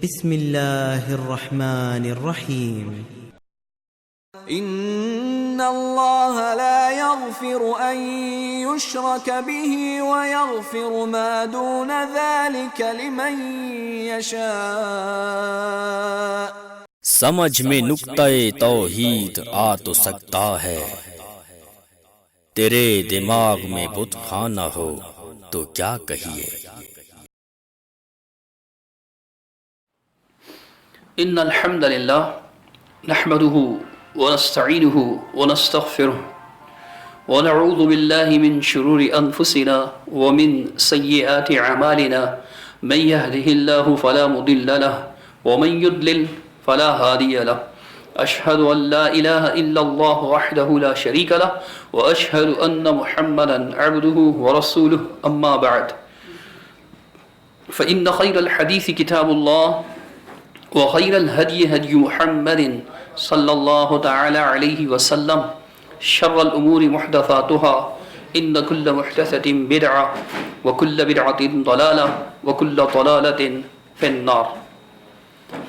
بسم اللہ الرحمن الرحیم ان اللہ لا یغفر ان یشرک به ویغفر ما دون ذلك لمن یشاء۔ سمجھ میں نقطۂ توحید آ تو سکتا ہے، تیرے دماغ میں بت خانہ ہو تو کیا کہیے۔ ان الحمد للہ نحمده ونستعینه ونستغفره ونعوذ باللہ من شرور انفسنا ومن سیئات اعمالنا، من يهده اللہ فلا مضل له ومن يضلل فلا هادی له، اشہد ان لا الہ الا اللہ وحدہ لا شریک له واشہد ان محمدا عبدہ ورسولہ، اما بعد فإن خیر الحدیث کتاب اللہ وخیر الہدی ہدی محمد صلی اللہ تعالی علیہ وسلم، شر الامور محدثاتها، ان کل محدثۃ بدعہ وکل بدعۃ ضلالہ وکل ضلالۃ فی النار۔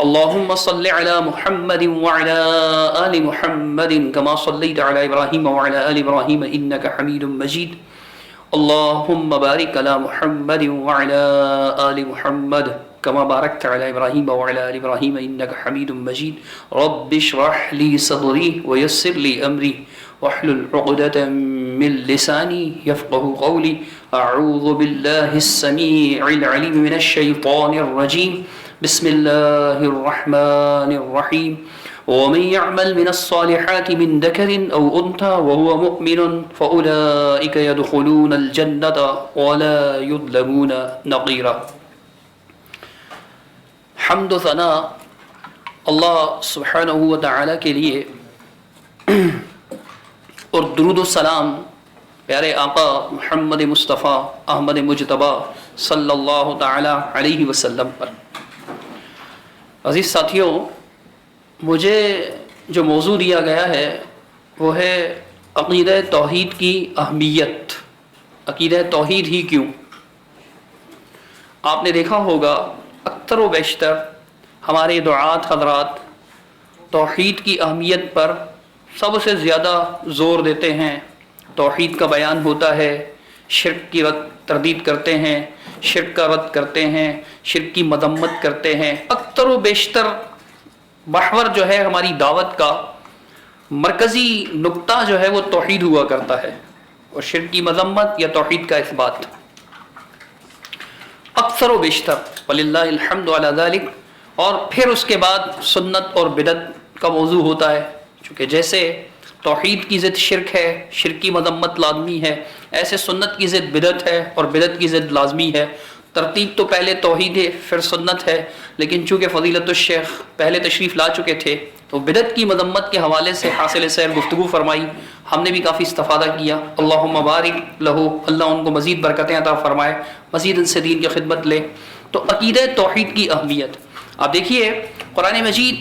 اللہم صل علی محمد وعلی آل محمد کما صلیت علی ابراہیم وعلی آل ابراہیم انک حمید مجید۔ اللہم بارک علی محمد وعلی آل محمد كما باركت على إبراهيم وعلى آل إبراهيم إنك حميد مجيد۔ رب اشرح لي صدري ويسر لي أمري واحلل عقدة من لساني يفقه قولي۔ أعوذ بالله السميع العليم من الشيطان الرجيم، بسم الله الرحمن الرحيم۔ ومن يعمل من الصالحات من ذكر أو أنثى وهو مؤمن فأولئك يدخلون الجنة ولا يظلمون نقيرا۔ حمد و ثنا اللہ سبحانہ و تعالی کے لیے، اور درود و سلام پیارے آقا محمد مصطفیٰ احمد مجتبیٰ صلی اللہ تعالی علیہ وسلم پر۔ عزیز ساتھیوں، مجھے جو موضوع دیا گیا ہے وہ ہے عقیدہ توحید کی اہمیت۔ عقیدہ توحید ہی کیوں؟ آپ نے دیکھا ہوگا اکثر و بیشتر ہمارے دعات حضرات توحید کی اہمیت پر سب سے زیادہ زور دیتے ہیں۔ توحید کا بیان ہوتا ہے، شرک کی تردید کرتے ہیں، شرک کا رد کرتے ہیں، شرک کی مذمت کرتے ہیں۔ اکثر و بیشتر محور جو ہے ہماری دعوت کا مرکزی نقطہ جو ہے وہ توحید ہوا کرتا ہے، اور شرک کی مذمت یا توحید کا اثبات اکثر و بیشتر، وللہ الحمد علی ذلک۔ اور پھر اس کے بعد سنت اور بدعت کا موضوع ہوتا ہے، چونکہ جیسے توحید کی ضد شرک ہے، شرک کی مذمت لازمی ہے، ایسے سنت کی ضد بدعت ہے اور بدعت کی ضد لازمی ہے۔ ترتیب تو پہلے توحید ہے پھر سنت ہے، لیکن چونکہ فضیلت الشیخ پہلے تشریف لا چکے تھے تو بدعت کی مذمت کے حوالے سے حاصل سیر گفتگو فرمائی، ہم نے بھی کافی استفادہ کیا۔ اللہم بارک لہو، اللہ ان کو مزید برکتیں عطا فرمائے، مزید ان سے دین کی خدمت لے۔ تو عقیدہ توحید کی اہمیت آپ دیکھیے، قرآن مجید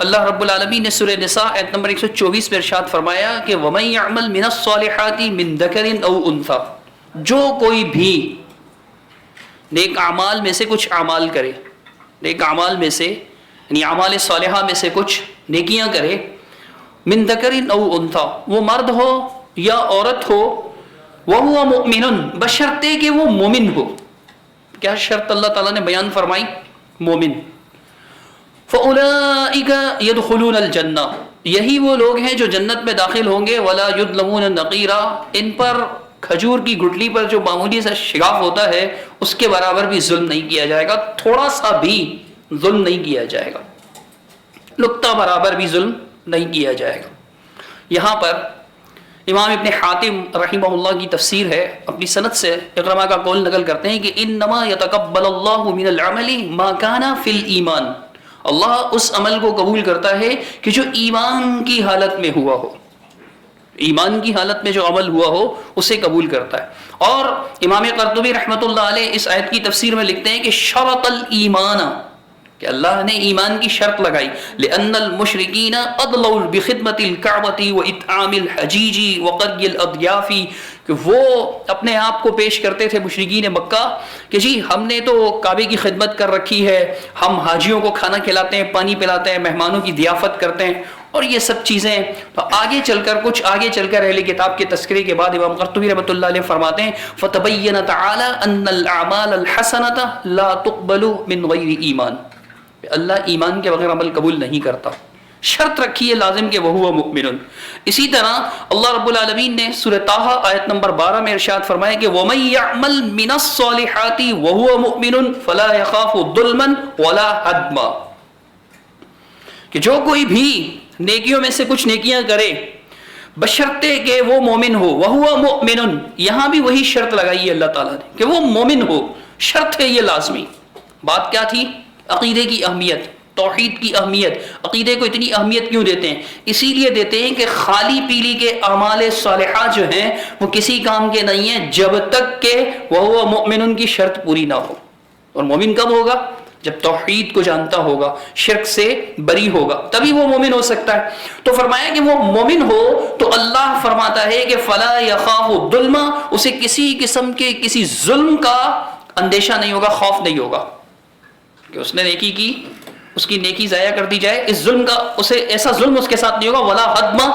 اللہ رب العالمین نے سورہ نساء آیت نمبر 124 میں ارشاد فرمایا کہ وَمَن يَعْمَلْ مِنَ الصَّالِحَاتِ مِن ذَكَرٍ أَوْ أُنثَىٰ، جو کوئی بھی نیک اعمال میں سے کچھ اعمال کرے، نیک اعمال میں سے یعنی اعمال صالحہ میں سے کچھ نیکیاں کرے، من ذکر او انثیٰ، وہ مرد ہو یا عورت ہو، وَهُوَ مُؤْمِنٌ، بشرطے کہ وہ مومن ہو۔ کیا شرط اللہ تعالیٰ نے بیان فرمائی؟ مومن۔ فَأُولَئِكَ يَدْخُلُونَ الْجَنَّةَ، یہی وہ لوگ ہیں جو جنت میں داخل ہوں گے، وَلَا يُظْلَمُونَ نَقِيرًا، ان پر کھجور کی گٹلی پر جو معمولی سا شگاف ہوتا ہے اس کے برابر بھی ظلم نہیں کیا جائے گا، تھوڑا سا بھی ظلم نہیں کیا جائے گا، نقطہ برابر بھی ظلم نہیں کیا جائے گا۔ یہاں پر امام ابن حاتم رحمہ اللہ کی تفسیر ہے، اپنی سند سے اکرمہ کا قول نقل کرتے ہیں کہ انما یتقبل اللہ من العمل ما کان فی الایمان، اللہ اس عمل کو قبول کرتا ہے کہ جو ایمان کی حالت میں ہوا ہو، ایمان کی حالت میں جو عمل ہوا ہو اسے قبول کرتا ہے۔ اور امام قرطبی رحمۃ اللہ علیہ اس آیت کی تفسیر میں لکھتے ہیں کہ شرط الایمان، کہ اللہ نے ایمان کی شرط لگائی، لأن المشرکین اضلوا بخدمت الکعبۃ واطعام الحجیج وقرء الاضیاف، کہ وہ اپنے آپ کو پیش کرتے تھے مشرکین مکہ کہ جی ہم نے تو کعبے کی خدمت کر رکھی ہے، ہم حاجیوں کو کھانا کھلاتے ہیں، پانی پلاتے ہیں، مہمانوں کی ضیافت کرتے ہیں اور یہ سب چیزیں. تو کچھ آگے چل کر اہل کتاب کے تذکرے کے بعد امام قرطبی رحمۃ اللہ علیہ فرماتے ہیں فَتَبَيَّنَ تَعَالَى أَنَّ الْأَعْمَالَ الْحَسَنَةَ لَا تُقْبَلُ مِنْ غَيْرِ ایمان. اللہ ایمان کے بغیر عمل قبول نہیں کرتا. شرط رکھی ہے لازم کہ وَهُوَ مُؤْمِنٌ. اسی طرح اللہ رب العالمین نے سورہ طٰہٰ آیت نمبر 12 میں ارشاد فرمایا کہ وَمَن يَعْمَلْ مِنَ الصَّالِحَاتِ وَهُوَ مُؤْمِنٌ فَلَا يَخَافُ ظُلْمًا وَلَا هَضْمًا. کہ جو کوئی بھی نیکیوں میں سے کچھ نیکیاں کرے بشرطے کہ وہ مومن ہو. وَهُوَ مُؤْمِنٌ، یہاں بھی وہی شرط لگائی ہے اللہ تعالیٰ نے کہ وہ مومن ہو. شرط ہے یہ لازمی. بات کیا تھی؟ عقیدے کی اہمیت، توحید کی اہمیت. عقیدے کو اتنی اہمیت کیوں دیتے ہیں؟ اسی لیے دیتے ہیں کہ خالی پیلی کے اعمال صالحہ جو ہیں وہ کسی کام کے نہیں ہیں جب تک کہ وَهُوَ مُؤْمِنٌ کی شرط پوری نہ ہو. اور مومن کب ہوگا؟ جب توحید کو جانتا ہوگا، شرک سے بری ہوگا، تبھی وہ مومن ہو سکتا ہے. تو فرمایا کہ وہ مومن ہو تو اللہ فرماتا ہے کہ فَلَا يَخَافُ ظُلْمًا، اسے کسی قسم کے کسی ظلم کا اندیشہ نہیں ہوگا، خوف نہیں ہوگا کہ اس نے نیکی کی، اس کی نیکی ضائع کر دی جائے. اس ظلم کا اسے ایسا ظلم اس کے ساتھ نہیں ہوگا. وَلَا هَضْمًا،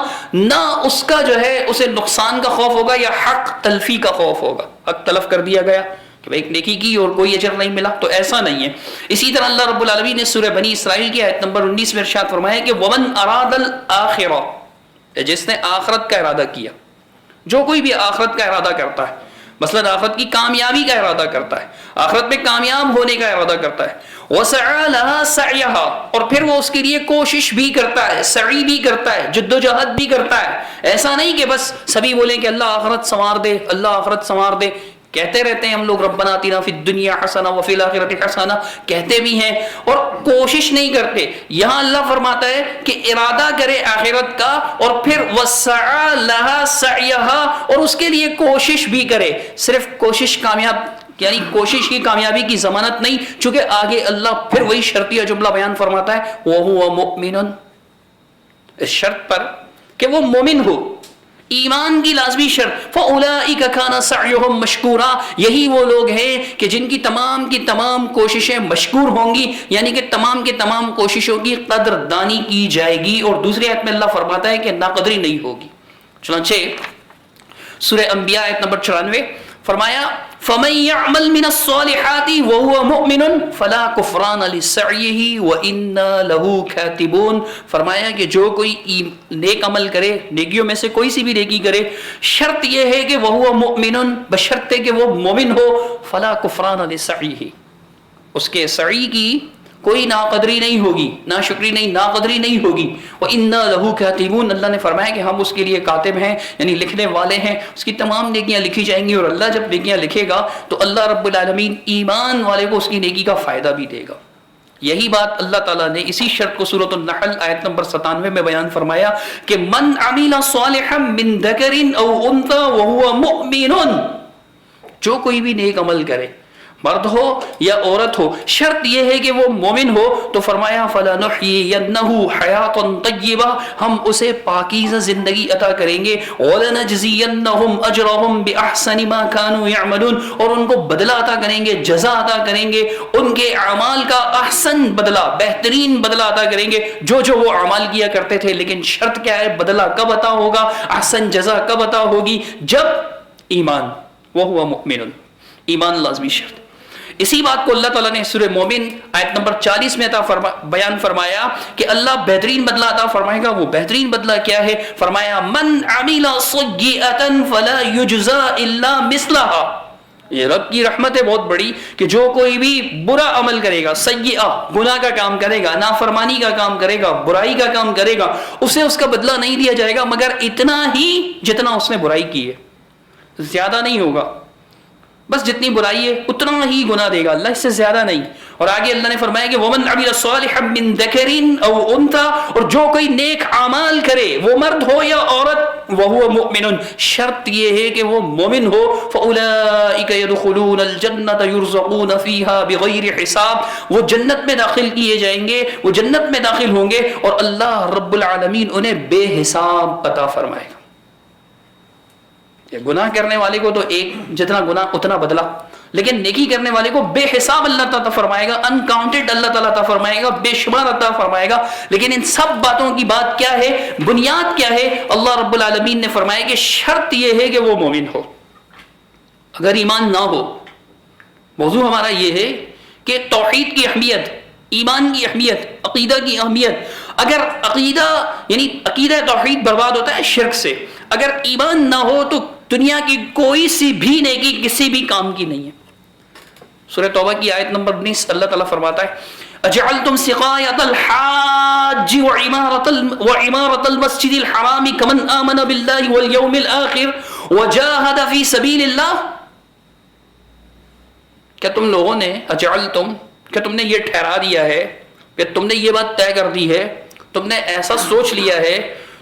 نہ اس کا جو ہے اسے نقصان کا خوف ہوگا یا حق تلفی کا خوف ہوگا، حق تلف کر دیا گیا کہ ایک نیکی کی اور کوئی اجر نہیں ملا، تو ایسا نہیں ہے. اسی طرح اللہ رب العالمین نے سورہ بنی اسرائیل کی آیت نمبر 19 میں ارشاد فرمایا کہ وَمَنْ أَرَادَ الْآخِرَةَ، جس نے آخرت کا ارادہ کیا. جو کوئی بھی آخرت کا ارادہ کرتا ہے، مثلا آخرت کی کامیابی کا ارادہ کرتا ہے، آخرت میں کامیاب ہونے کا ارادہ کرتا ہے، وَسَعَى لَهَا سَعْيَهَا، اور پھر وہ اس کے لیے کوشش بھی کرتا ہے، سعی بھی کرتا ہے، جد و جہد بھی کرتا ہے. ایسا نہیں کہ بس سبھی بولیں کہ اللہ آخرت سنوار دے، اللہ آخرت سنوار دے. کہتے رہتے ہیں ہم لوگ ربنا آتنا فی الدنیا حسنہ وفی الآخرۃ حسنہ، کہتے بھی ہیں اور کوشش نہیں کرتے. یہاں اللہ فرماتا ہے کہ ارادہ کرے آخرت کا اور پھر وَسَعَى لَهَا سَعْيَهَا، اور اس کے لیے کوشش بھی کرے. صرف کوشش کامیاب یعنی کوشش کی کامیابی کی ضمانت نہیں، چونکہ آگے اللہ پھر وہی شرطیہ جملہ بیان فرماتا ہے وَهُوَ مُؤْمِنٌ، اس شرط پر کہ وہ مومن ہو. ایمان کی لازمی شرط. فَأُولَئِكَ كَانَ سَعْيُهُمْ مَشْكُورًا، یہی وہ لوگ ہیں کہ جن کی تمام کوششیں مشکور ہوں گی، یعنی کہ تمام کی تمام کوششوں کی قدردانی کی جائے گی. اور دوسری آیت میں اللہ فرماتا ہے کہ ناقدری نہیں ہوگی. چنانچہ سورہ انبیاء آیت نمبر 94 فرمایا فَمَن يَعْمَلْ مِنَ الصَّالِحَاتِ وَهُوَ مُؤْمِنٌ فَلَا كُفْرَانَ لِسَعْيِهِ وَإِنَّا لَهُ كَاتِبُونَ. فرمایا کہ جو کوئی نیک عمل کرے، نیکیوں میں سے کوئی سی بھی نیکی کرے، شرط یہ ہے کہ وَهُوَ مُؤْمِنٌ، بشرط کہ وہ مومن ہو. فَلَا كُفْرَانَ لِسَعْيِهِ، اس کے سعی کی کوئی ناقدری نہیں ہوگی، ناشکری نہیں، ناقدری نہیں ہوگی. وَإِنَّا لَهُ كَاتِبُونَ، اللہ نے فرمایا کہ ہم اس کے لیے کاتب ہیں، یعنی لکھنے والے ہیں. اس کی تمام نیکیاں لکھی جائیں گی، اور اللہ جب نیکیاں لکھے گا تو اللہ رب العالمین ایمان والے کو اس کی نیکی کا فائدہ بھی دے گا. یہی بات اللہ تعالیٰ نے اسی شرط کو سورۃ النحل آیت نمبر 97 میں بیان فرمایا کہ من عمل صالحا من ذکر او انثى وهو مؤمن، جو کوئی بھی نیک عمل کرے، مرد ہو یا عورت ہو، شرط یہ ہے کہ وہ مومن ہو. تو فرمایا فَلَنُحْيِيَنَّهُ حَيَاةً طَيِّبَةً، ہم اسے پاکیزہ زندگی عطا کریں گے. وَلَنَجْزِيَنَّهُمْ أَجْرَهُمْ بِأَحْسَنِ مَا كَانُوا يَعْمَلُونَ، اور ان کو بدلہ عطا کریں گے، جزا عطا کریں گے، ان کے اعمال کا احسن بدلہ، بہترین بدلہ عطا کریں گے جو وہ اعمال کیا کرتے تھے. لیکن شرط کیا ہے؟ بدلہ کب عطا ہوگا، احسن جزا کب عطا ہوگی؟ جب ایمان. وَهُوَ مُؤْمِنٌ، ایمان لازمی شرط. اسی بات کو اللہ تعالیٰ نے سورہ مومن آیت نمبر 40 میں بیان فرمایا کہ اللہ بہترین بدلہ عطا فرمائے گا. وہ بہترین بدلہ کیا ہے؟ فرمایا من عمل سیئۃ فلا یجزا الا مثلها. یہ رب کی رحمت ہے بہت بڑی کہ جو کوئی بھی برا عمل کرے گا، سیئہ گناہ کا کام کرے گا، نافرمانی کا کام کرے گا، برائی کا کام کرے گا، اسے اس کا بدلہ نہیں دیا جائے گا مگر اتنا ہی جتنا اس نے برائی کی ہے. زیادہ نہیں ہوگا، بس جتنی برائی ہے اتنا ہی گناہ دے گا اللہ، اس سے زیادہ نہیں. اور آگے اللہ نے فرمایا کہ وَمَنْ عَمِلَ صَالِحًا مِّن ذَكَرٍ أَوْ أُنثَىٰ، اور جو کوئی نیک اعمال کرے، وہ مرد ہو یا عورت، وَهُوَ مُؤْمِنٌ، شرط یہ ہے کہ وہ مومن ہو. فَأُولَٰئِكَ يَدْخُلُونَ الْجَنَّةَ يُرْزَقُونَ فِيهَا بِغَيْرِ حِسَاب، وہ جنت میں داخل کیے جائیں گے، وہ جنت میں داخل ہوں گے اور اللہ رب العالمین انہیں بے حساب عطا فرمائے گا. گناہ کرنے والے کو تو ایک جتنا گناہ اتنا بدلہ، لیکن نیکی کرنے والے کو بے حساب اللہ تعالیٰ فرمائے گا، انکاؤنٹڈ اللہ تعالیٰ عطا فرمائے گا، بے شمار عطا فرمائے گا. لیکن ان سب باتوں کی بات کیا ہے، بنیاد کیا ہے؟ اللہ رب العالمین نے فرمایا کہ شرط یہ ہے کہ وہ مومن ہو. اگر ایمان نہ ہو، موضوع ہمارا یہ ہے کہ توحید کی اہمیت، ایمان کی اہمیت، عقیدہ کی اہمیت. اگر عقیدہ یعنی عقیدہ توحید برباد ہوتا ہے شرک سے. اگر ایمان نہ ہو تو دنیا کی کوئی سی بھی نیکی کسی بھی کام کی نہیں ہے. سورہ توبہ کی آیت نمبر 19 اللہ تعالیٰ فرماتا ہے اجعلتم سقایۃ الحاج وعمارۃ المسجد الحرام کمن آمن باللہ والیوم الآخر وجاہد فی سبیل اللہ. کیا تم لوگوں نے اجعلتم، کیا تم نے یہ ٹھہرا دیا ہے، کہ تم نے یہ بات طے کر دی ہے، تم نے ایسا سوچ لیا ہے،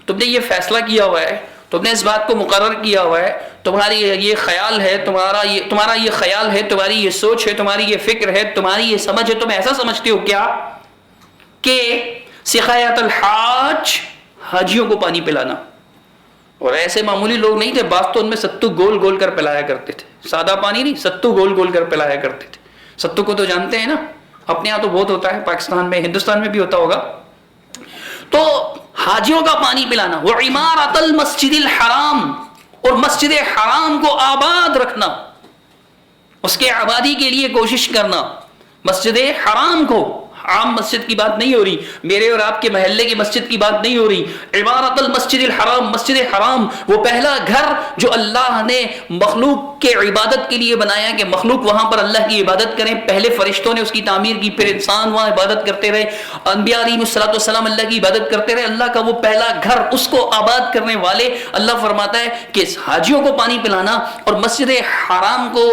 تم نے یہ فیصلہ کیا ہوا ہے، تم نے اس بات کو مقرر کیا ہوا ہے، تمہاری یہ خیال ہے، تمہارا یہ خیال ہے، تمہاری یہ سوچ ہے، تمہاری یہ فکر ہے، تمہاری یہ سمجھ ہے، تم ایسا سمجھتے ہو کیا کہ سقایۃ الحاج، حاجیوں کو پانی پلانا. اور ایسے معمولی لوگ نہیں تھے، بعض تو ان میں ستو گول گول کر پلایا کرتے تھے، سادہ پانی نہیں، ستو گول گول کر پلایا کرتے تھے. ستو کو تو جانتے ہیں نا، اپنے یہاں تو بہت ہوتا ہے، پاکستان میں، ہندوستان میں بھی ہوتا ہوگا. تو حاجیوں کا پانی پلانا، وعمارۃ المسجد الحرام، اور مسجد حرام کو آباد رکھنا، اس کے آبادی کے لیے کوشش کرنا. مسجد حرام کو، عام مسجد کی بات نہیں ہو رہی، میرے اور آپ کے محلے کی مسجد کی بات نہیں ہو رہی. عمارت المسجد الحرام، مسجد حرام وہ پہلا گھر جو اللہ نے مخلوق کے عبادت کے لیے بنایا کہ مخلوق وہاں پر اللہ کی عبادت کریں. پہلے فرشتوں نے اس کی تعمیر کی، پھر انسان وہاں عبادت کرتے رہے، انبیاء علیہ الصلوۃ والسلام اللہ کی عبادت کرتے رہے. اللہ کا وہ پہلا گھر، اس کو آباد کرنے والے اللہ فرماتا ہے کہ حاجیوں کو پانی پلانا اور مسجد حرام کو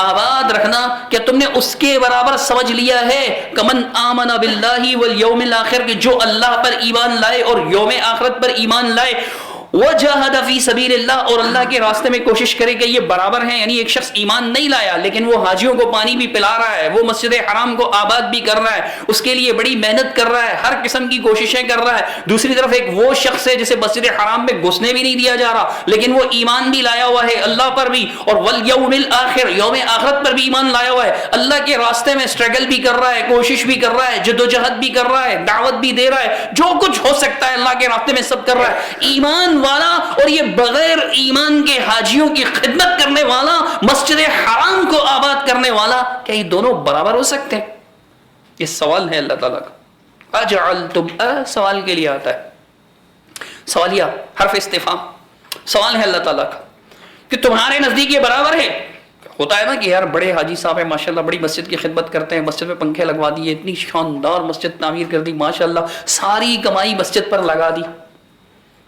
آباد رکھنا، کیا تم نے اس کے برابر سمجھ لیا ہے کمن آمن باللہ والیوم الآخر، کہ جو اللہ پر ایمان لائے اور یوم آخرت پر ایمان لائے، وجاہد فی سبیل اللہ، اور اللہ کے راستے میں کوشش کرے کہ یہ برابر ہیں. یعنی ایک شخص ایمان نہیں لایا لیکن وہ حاجیوں کو پانی بھی پلا رہا ہے، وہ مسجد حرام کو آباد بھی کر رہا ہے، اس کے لیے بڑی محنت کر رہا ہے، ہر قسم کی کوششیں کر رہا ہے. دوسری طرف ایک وہ شخص ہے جسے مسجد حرام میں گھسنے بھی نہیں دیا جا رہا لیکن وہ ایمان بھی لایا ہوا ہے اللہ پر بھی، اور والیوم الآخر، یوم آخرت پر بھی ایمان لایا ہوا ہے. اللہ کے راستے میں اسٹرگل بھی کر رہا ہے، کوشش بھی کر رہا ہے، جدوجہد بھی کر رہا ہے، دعوت بھی دے رہا ہے، جو کچھ ہو سکتا ہے اللہ کے راستے میں سب کر رہا ہے. ایمان والا اور یہ بغیر ایمان کے حاجیوں کی خدمت کرنے والا، مسجد حرام کو آباد کرنے والا، کیا یہ دونوں برابر ہو سکتے ہیں؟ یہ سوال ہے اللہ تعالیٰ کا. اجعلتم، سوال کے لیے آتا ہے، سوالیہ حرف استفہام، سوال ہے اللہ تعالیٰ کا کہ تمہارے نزدیک یہ برابر ہے. ہوتا ہے نا کہ یار بڑے حاجی صاحب ہیں ماشاءاللہ، بڑی مسجد کی خدمت کرتے ہیں، مسجد میں پنکھے لگوا دیے، اتنی شاندار مسجد تعمیر کر دی ماشاءاللہ، ساری کمائی مسجد پر لگا دی.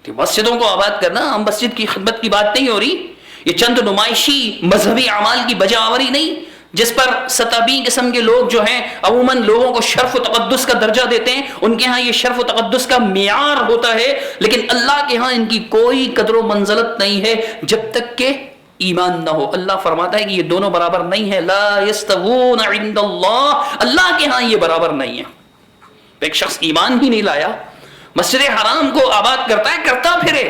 مسجدوں کو آباد کرنا، ہم مسجد کی خدمت کی بات نہیں ہو رہی، یہ چند نمائشی مذہبی اعمال کی بجا آوری نہیں جس پر ستابی قسم کے لوگ جو ہیں عموماً لوگوں کو شرف و تقدس کا درجہ دیتے ہیں. ان کے ہاں یہ شرف و تقدس کا معیار ہوتا ہے، لیکن اللہ کے ہاں ان کی کوئی قدر و منزلت نہیں ہے جب تک کہ ایمان نہ ہو. اللہ فرماتا ہے کہ یہ دونوں برابر نہیں ہے. لا یستوون عند اللہ، اللہ کے ہاں یہ برابر نہیں ہے. ایک شخص ایمان ہی نہیں لایا، مسجد حرام کو آباد کرتا ہے، کرتا پھرے،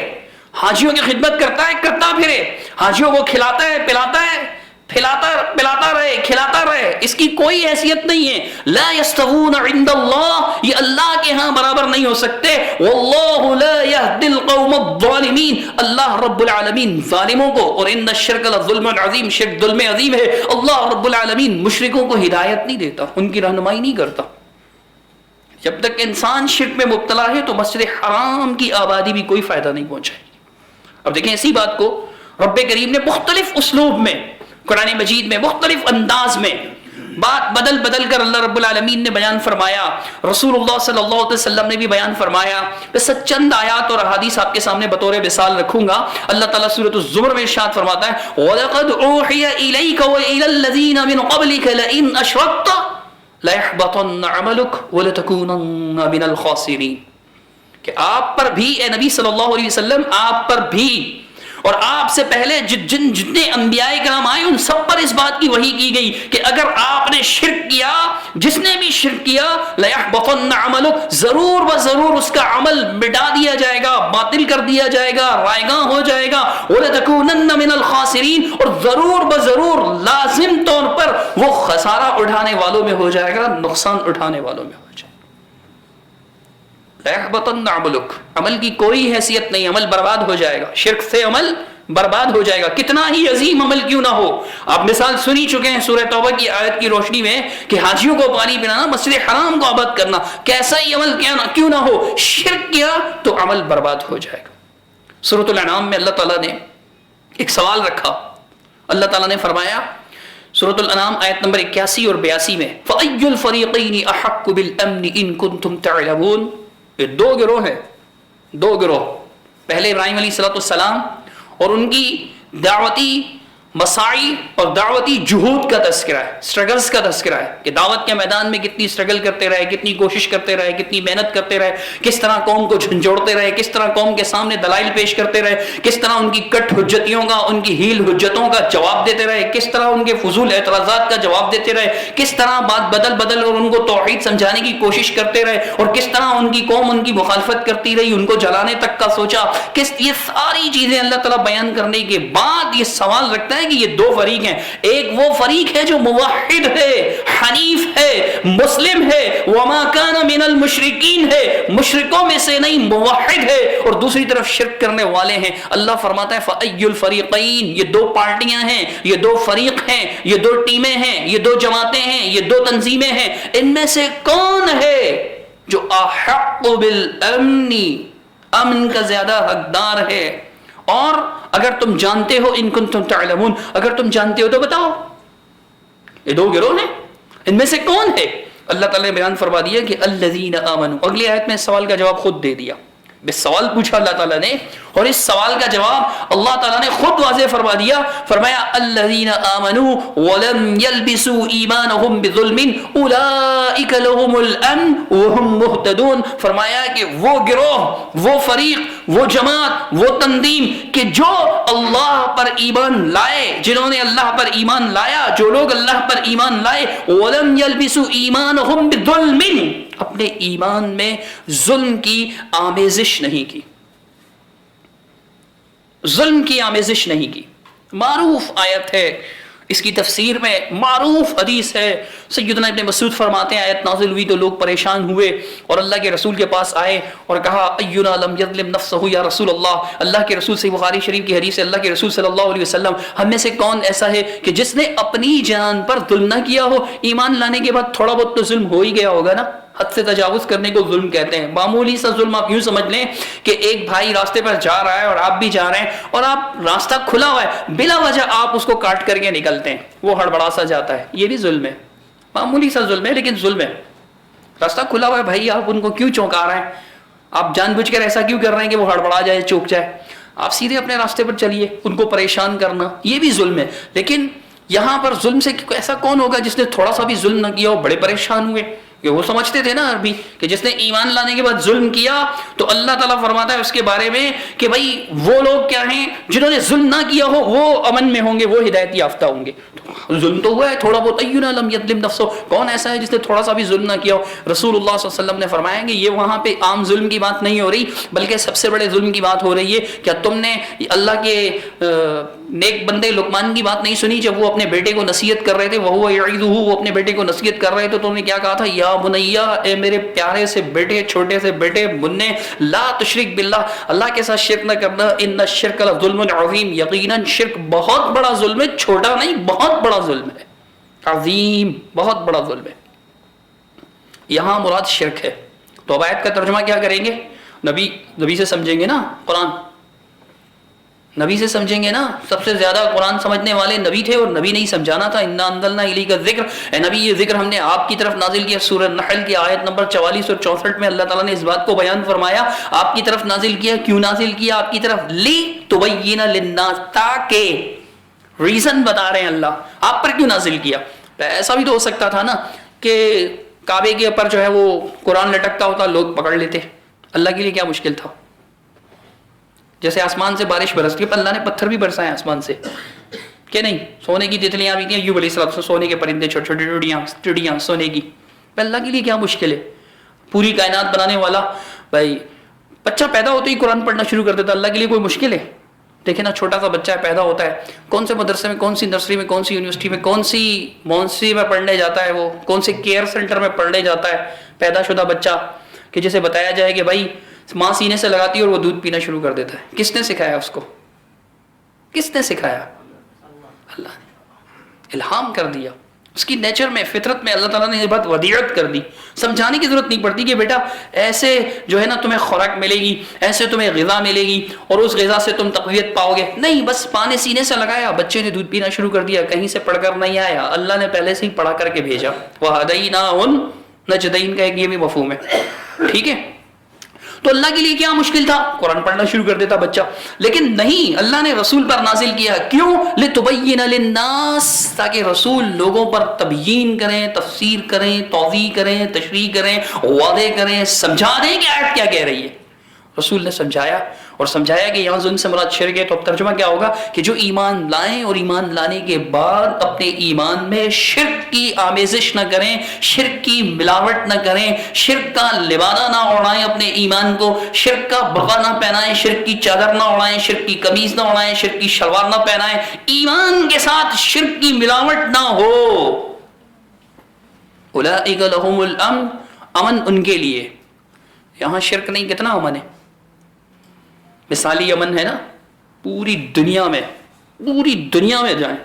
حاجیوں کی خدمت کرتا ہے، کرتا پھرے، حاجیوں کو کھلاتا ہے، پلاتا ہے، پلاتا رہے، کھلاتا رہے، اس کی کوئی حیثیت نہیں ہے. لا یستوون عند اللہ، یہ اللہ کے ہاں برابر نہیں ہو سکتے. واللہ لا یہدی القوم الظالمین، اللہ رب العالمین ظالموں کو، اور ان الشرک لظلم عظیم، شرک ظلم عظیم ہے، اللہ رب العالمین مشرکوں کو ہدایت نہیں دیتا، ان کی رہنمائی نہیں کرتا. جب تک انسان شرک میں مبتلا ہے تو مسجد حرام کی آبادی بھی کوئی فائدہ نہیں پہنچائے. اب دیکھیں اسی بات کو رب کریم نے مختلف اسلوب میں، قرآن مجید میں مختلف انداز میں بات بدل بدل کر اللہ رب العالمین نے بیان فرمایا، رسول اللہ صلی اللہ علیہ وسلم نے بھی بیان فرمایا. بس چند آیات اور احادیث آپ کے سامنے بطور مثال رکھوں گا. اللہ تعالیٰ سورۃ الزمر میں ارشاد فرماتا ہے وَلَقَدْ أُوحِيَ إِلَيْكَ وَإِلَى الَّذِينَ مِنْ قَبْلِكَ لَئِنْ أَشْرَكْتَ لَيَحْبَطَنَّ عَمَلُكَ وَلَتَكُونَنَّ مِنَ الْخَاسِرِينَ، کہ آپ پر بھی اے نبی صلی اللہ علیہ وسلم، آپ پر بھی اور آپ سے پہلے جتنے انبیاء کرام آئے ان سب پر اس بات کی وحی کی گئی کہ اگر آپ نے شرک کیا، جس نے بھی شرک کیا، لَيَحْبَطَنَّ عَمَلُكَ، ضرور و ضرور اس کا عمل مٹا دیا جائے گا، باطل کر دیا جائے گا، رائیگاں ہو جائے گا، وَلَتَكُونَنَّ مِنَ الْخَاسِرِينَ، اور ضرور و ضرور لازم طور پر وہ خسارہ اٹھانے والوں میں ہو جائے گا، نقصان اٹھانے والوں میں ہو جائے گا۔ لَيَحْبَطَنَّ عَمَلُكَ، عمل کی کوئی حیثیت نہیں، عمل برباد ہو جائے گا، شرک سے عمل برباد ہو جائے گا، کتنا ہی عظیم عمل کیوں نہ ہو۔ آپ مثال سنی چکے ہیں سورہ توبہ کی آیت کی روشنی میں کہ حاجیوں کو پانی پلانا، مسجد حرام کو آباد کرنا، کیسا ہی عمل کیوں نہ ہو، شرک کیا تو عمل برباد ہو جائے گا۔ سورۃ الانعام میں اللہ تعالیٰ نے ایک سوال رکھا، اللہ تعالیٰ نے فرمایا سورۃ الانعام آیت نمبر 81 اور 82 میں، فَأَيُّ الْفَرِيقَيْنِ أَحَقُّ بِالْأَمْنِ إِن كُنتُمْ تَعْلَمُونَ، یہ دو گروہ ہیں، دو گروہ، پہلے ابراہیم علیہ السلام اور ان کی دعوتی مساعی اور دعوتی جہود کا تذکرہ ہے، سٹرگلز کا تذکرہ ہے کہ دعوت کے میدان میں کتنی سٹرگل کرتے رہے، کتنی کوشش کرتے رہے، کتنی محنت کرتے رہے، کس طرح قوم کو جھنجھوڑتے رہے، کس طرح قوم کے سامنے دلائل پیش کرتے رہے، کس طرح ان کی کٹ حجتیوں کا، ان کی ہیل حجتوں کا جواب دیتے رہے، کس طرح ان کے فضول اعتراضات کا جواب دیتے رہے، کس طرح بات بدل بدل اور ان کو توحید سمجھانے کی کوشش کرتے رہے، اور کس طرح ان کی قوم ان کی مخالفت کرتی رہی، ان کو جلانے تک کا سوچا، یہ ساری چیزیں اللہ تعالیٰ بیان کرنے کے بعد یہ سوال رکھتا ہے کہ یہ دو فریق ہیں، ایک وہ فریق ہے جو موحد ہے، حنیف ہے، مسلم ہے، وما کان من المشرکین ہے، مشرکوں میں سے نہیں، موحد ہے، اور دوسری طرف شرک کرنے والے ہیں۔ اللہ فرماتا ہے فَأَيُّ الْفَرِيقَيْنِ، یہ دو پارٹیاں ہیں، یہ دو فریق ہیں، یہ دو ٹیمیں ہیں، یہ دو جماعتیں ہیں، یہ دو تنظیمیں ہیں، ان میں سے کون ہے جو احق بالامن، امن کا زیادہ حقدار ہے؟ اور اگر تم جانتے ہو، ان کنتم تعلمون، اگر تم جانتے ہو تو بتاؤ۔ یہ دو گروہ ہیں، ان میں سے کون ہے؟ اللہ تعالیٰ نے بیان فرما دیا کہ الذین آمنوا، اگلی آیت میں سوال کا جواب خود دے دیا، بس سوال پوچھا اللہ تعالیٰ نے، اور اس سوال کا جواب اللہ تعالیٰ نے خود واضح فرما دیا، فرمایا الذین آمنوا ولم يلبسوا ایمانهم بظلم اولئک لهم الامن وهم مہتدون، فرمایا کہ وہ گروہ، وہ فریق، وہ جماعت، وہ تنظیم کہ جو اللہ پر ایمان لائے، جنہوں نے اللہ پر ایمان لایا، جو لوگ اللہ پر ایمان لائے، ولم يلبسوا ایمانهم بظلم، اپنے ایمان میں ظلم کی آمیزش نہیں کی، ظلم کی آمیزش نہیں کی۔ معروف آیت ہے، اس کی تفسیر میں معروف حدیث ہے، سیدنا ابن مسعود فرماتے ہیں آیت نازل ہوئی تو لوگ پریشان ہوئے اور اللہ کے رسول کے پاس آئے اور کہا اینا لم یظلم نفسہ یا رسول اللہ، اللہ کے رسول، صحیح بخاری شریف کی حدیث ہے، اللہ کے رسول صلی اللہ علیہ وسلم، ہم میں سے کون ایسا ہے کہ جس نے اپنی جان پر ظلم نہ کیا ہو؟ ایمان لانے کے بعد تھوڑا بہت تو ظلم ہو ہی گیا ہوگا نا، حد سے تجاوز کرنے کو ظلم کہتے ہیں۔ معمولی سا ظلم آپ یوں سمجھ لیں کہ ایک بھائی راستے پر جا رہا ہے اور آپ بھی جا رہے ہیں اور آپ راستہ کھلا ہوا ہے، بلا وجہ آپ اس کو کاٹ کر کے نکلتے ہیں، وہ ہڑبڑا سا جاتا ہے، یہ بھی ظلم ہے، معمولی سا ظلم ہے لیکن ظلم ہے۔ راستہ کھلا ہوا ہے بھائی، آپ ان کو کیوں چونکا رہے ہیں؟ آپ جان بوجھ کر ایسا کیوں کر رہے ہیں کہ وہ ہڑبڑا جائے، چوک جائے؟ آپ سیدھے اپنے راستے پر چلیے، ان کو پریشان کرنا یہ بھی ظلم ہے۔ لیکن یہاں پر ظلم سے ایسا کون ہوگا جس نے تھوڑا سا بھی ظلم نہ کیا ہو، بڑے پریشان ہوئے؟ کہ وہ سمجھتے تھے نا عربی کہ جس نے ایمان لانے کے بعد ظلم کیا تو اللہ تعالیٰ فرماتا ہے اس کے بارے میں کہ بھائی وہ لوگ کیا ہیں جنہوں نے ظلم نہ کیا ہو، وہ امن میں ہوں گے، وہ ہدایت یافتہ ہوں گے۔ ظلم تو ہوا ہے تھوڑا بہت، اینا لم یظلم نفسہ، کون ایسا ہے جس نے تھوڑا سا بھی ظلم نہ کیا ہو؟ رسول اللہ صلی اللہ علیہ وسلم نے فرمایا کہ یہ وہاں پہ عام ظلم کی بات نہیں ہو رہی، بلکہ سب سے بڑے ظلم کی بات ہو رہی ہے۔ کیا تم نے اللہ کے نیک بندے لقمان کی بات نہیں سنی جب وہ اپنے بیٹے کو نصیحت کر رہے تھے؟ وہو یعظہ، وہ اپنے بیٹے کو نصیحت کر رہے تھے تو انہوں نے کیا کہا تھا؟ یا بنیا، اے میرے پیارے سے بیٹے، چھوٹے سے بیٹے، منع، لا تشرک باللہ، اللہ کے ساتھ شرک نہ کرنا، ان الشرک لظلم عظیم، یقیناً شرک بہت بڑا ظلم ہے، چھوٹا نہیں، بہت بڑا ظلم ہے، عظیم، بہت بڑا ظلم ہے۔ یہاں مراد شرک ہے۔ تو اب آیت کا ترجمہ کیا کریں گے؟ نبی سے سمجھیں گے نا، قرآن نبی سے سمجھیں گے نا۔ سب سے زیادہ قرآن سمجھنے والے نبی تھے اور نبی نے ہی سمجھانا تھا۔ انا انزلنا الیک الذکر، اے نبی یہ ذکر ہم نے آپ کی طرف نازل کیا۔ سورہ نحل کی آیت نمبر 44 اور 64 میں اللہ تعالیٰ نے اس بات کو بیان فرمایا، آپ کی طرف نازل کیا۔ کیوں نازل کیا آپ کی طرف؟ لی تبین للناس، تاکہ، ریزن بتا رہے ہیں اللہ آپ پر کیوں نازل کیا۔ ایسا بھی تو ہو سکتا تھا نا کہ کعبے کے اوپر جو ہے وہ قرآن لٹکتا ہوتا، لوگ پکڑ لیتے، اللہ کے لیے کیا مشکل تھا؟ جیسے آسمان سے بارش برستی ہے، اللہ نے پتھر بھی برسائے آسمان سے کہ نہیں؟ سونے کی تتلیاں بھی تھیں، ایوب علیہ السلام سے سونے کے پرندے، چھوٹے چھوٹے ٹڈیاں سونے کی. اللہ کے لیے کیا مشکل ہے؟ پوری کائنات بنانے والا بھائی بچہ پیدا ہوتے ہی قرآن پڑھنا شروع کر دیتا، اللہ کے لیے کوئی مشکل ہے؟ دیکھیں نا، چھوٹا سا بچہ پیدا ہوتا ہے، کون سے مدرسے میں، کون سی نرسری میں، کون سی یونیورسٹی میں، کون سی مونسی میں پڑھنے جاتا ہے، وہ کون سے کیئر سینٹر میں پڑھنے جاتا ہے پیدا شدہ بچہ، کہ جسے بتایا جائے کہ بھائی ماں سینے سے لگاتی ہے اور وہ دودھ پینا شروع کر دیتا ہے. کس نے سکھایا اس کو؟ کس نے سکھایا؟ اللہ نے الہام کر دیا. اس کی نیچر میں، فطرت میں اللہ تعالیٰ نے یہ بات ودیعت کر دی. سمجھانے کی ضرورت نہیں پڑتی کہ بیٹا ایسے جو ہے نا تمہیں خوراک ملے گی، ایسے تمہیں غذا ملے گی اور اس غذا سے تم تقویت پاؤ گے. نہیں، بس پانے سینے سے لگایا، بچے نے دودھ پینا شروع کر دیا. کہیں سے پڑھ کر نہیں آیا، اللہ نے پہلے سے ہی پڑھا کر کے بھیجا. وَهَدَيْنَاهُ النَّجْدَيْنِ کا ایک یہ بھی مفہوم ہے. ٹھیک ہے، تو اللہ کے لیے کیا مشکل تھا؟ قرآن پڑھنا شروع کر دیتا بچہ. لیکن نہیں، اللہ نے رسول پر نازل کیا. کیوں؟ لِتُبَيِّنَ لِلنَّاسِ، تاکہ رسول لوگوں پر تبیین کریں، تفسیر کریں، توضیح کریں، تشریح کریں، واضح کریں، سمجھا دیں کہ آیت کیا کہہ رہی ہے. رسول نے سمجھایا اور سمجھایا کہ یہاں ظلم سے مراد شرک ہے. تو اب ترجمہ کیا ہوگا کہ جو ایمان لائیں اور ایمان لانے کے بعد اپنے ایمان میں شرک کی آمیزش نہ کریں، شرک کی ملاوٹ نہ کریں، شرک کا لبادہ نہ اڑائیں، اپنے ایمان کو شرک کا برقع نہ پہنائیں، شرک کی چادر نہ اڑائیں، شرک کی قمیض نہ اڑائیں، شرک کی شلوار نہ پہنائیں، ایمان کے ساتھ شرک کی ملاوٹ نہ ہو. اولئک لہم الامن، امن ان کے لیے. یہاں شرک نہیں، کتنا امن ہے؟ مثالی امن ہے نا، پوری دنیا میں جائیں.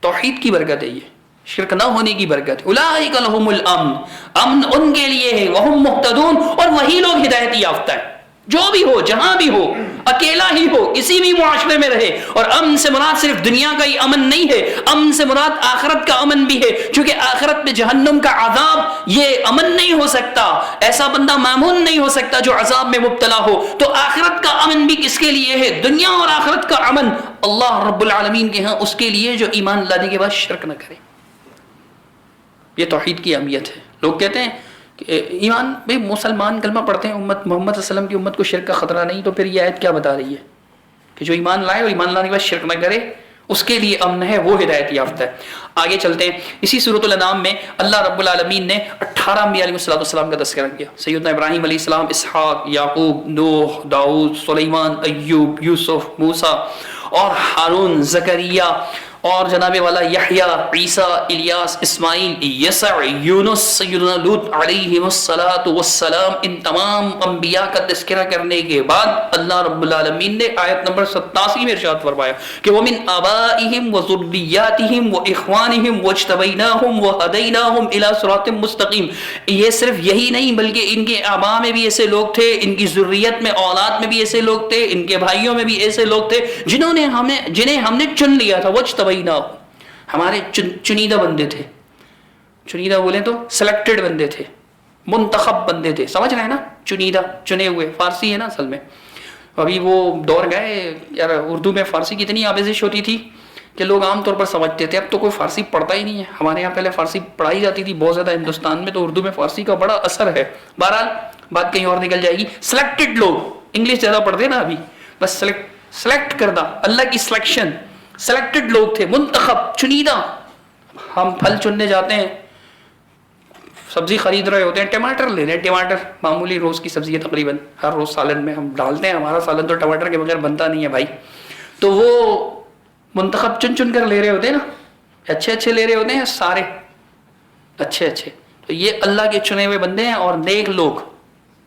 توحید کی برکت ہے، یہ شرک نہ ہونے کی برکت. اولئک لہم الامن، امن ان کے لیے ہے. وہم مہتدون، اور وہی لوگ ہدایت یافتہ ہیں. جو بھی ہو، جہاں بھی ہو، اکیلا ہی ہو، کسی بھی معاشرے میں رہے. اور امن سے مراد صرف دنیا کا ہی امن نہیں ہے، امن سے مراد آخرت کا امن بھی ہے. چونکہ آخرت میں جہنم کا عذاب یہ امن نہیں ہو سکتا. ایسا بندہ مامون نہیں ہو سکتا جو عذاب میں مبتلا ہو. تو آخرت کا امن بھی کس کے لیے ہے؟ دنیا اور آخرت کا امن اللہ رب العالمین کے ہاں اس کے لیے جو ایمان لانے کے بعد شرک نہ کرے. یہ توحید کی اہمیت ہے. لوگ کہتے ہیں ایمان بھئی مسلمان کلمہ پڑھتے ہیں، امت محمد صلی اللہ علیہ وسلم کی امت کو شرک کا خطرہ نہیں، تو پھر یہ آیت کیا بتا رہی ہے کہ جو ایمان لائے اور ایمان لانے کے بعد شرک نہ کرے اس کے لیے امن ہے، وہ ہدایت یافتہ ہے. آگے چلتے ہیں. اسی سورۃ الانعام میں اللہ رب العالمین نے 18 انبیاء علیہ السلام کا تذکرہ کیا. سیدنا ابراہیم علیہ السلام، اسحاق، یعقوب، نوح، داؤد، سلیمان، ایوب، یوسف، موسیٰ اور ہارون، زکریا اور جناب والا یحییٰ، عیسیٰ، الیاس، اسماعیل، یسع، یونس، سیدنا لوط علیہ والسلام. ان تمام انبیاء کا تذکرہ کرنے کے بعد اللہ رب العالمین نے آیت نمبر 87 میں ارشاد فرمایا کہ وَمِنْ آبَائِهِمْ وَذُرِّيَّاتِهِمْ وَإِخْوَانِهِمْ وَاجْتَبَيْنَاهُمْ وَهَدَيْنَاهُمْ إِلَى صِرَاطٍ مُسْتَقِيمٍ. یہ صرف یہی نہیں بلکہ ان کے آباء میں بھی ایسے لوگ تھے، ان کی ذریت میں، اولاد میں بھی ایسے لوگ تھے، ان کے بھائیوں میں بھی ایسے لوگ تھے جنہیں ہم نے چن لیا تھا. ہمارے چنیدہ بندے تھے. چنیدہ بولیں تو سلیکٹڈ بندے تھے، منتخب بندے تھے. سمجھ رہے ہیں نا؟ چنیدہ، چنے ہوئے، فارسی ہے نا اصل میں. ابھی وہ دور گئے یار، اردو میں فارسی کی اتنی آمیزش ہوتی تھی کہ لوگ عام طور پر سمجھتے تھے. اب تو کوئی فارسی پڑھتا ہی نہیں ہے. ہمارے یہاں پہلے فارسی پڑھائی جاتی تھی بہت زیادہ ہندوستان میں، تو اردو میں فارسی کا بڑا اثر ہے. بہرحال بات کہیں اور نکل جائے گی. سلیکٹڈ لوگ، انگلش زیادہ پڑھتے ہیں نا ابھی، بس سلیکٹ کردہ، اللہ کی سلیکشن. سلیکٹڈ لوگ تھے، منتخب، چنیدہ. ہم پھل چننے جاتے ہیں، سبزی خرید رہے ہوتے ہیں، ٹماٹر لے رہے ہیں. ٹماٹر معمولی روز کی سبزی ہے، تقریباً ہر روز سالن میں ہم ڈالتے ہیں. ہمارا سالن تو ٹماٹر کے بغیر بنتا نہیں ہے بھائی. تو وہ منتخب چن کر لے رہے ہوتے ہیں نا، اچھے اچھے لے رہے ہوتے ہیں، سارے اچھے. تو یہ اللہ کے چنے ہوئے بندے ہیں اور نیک لوگ،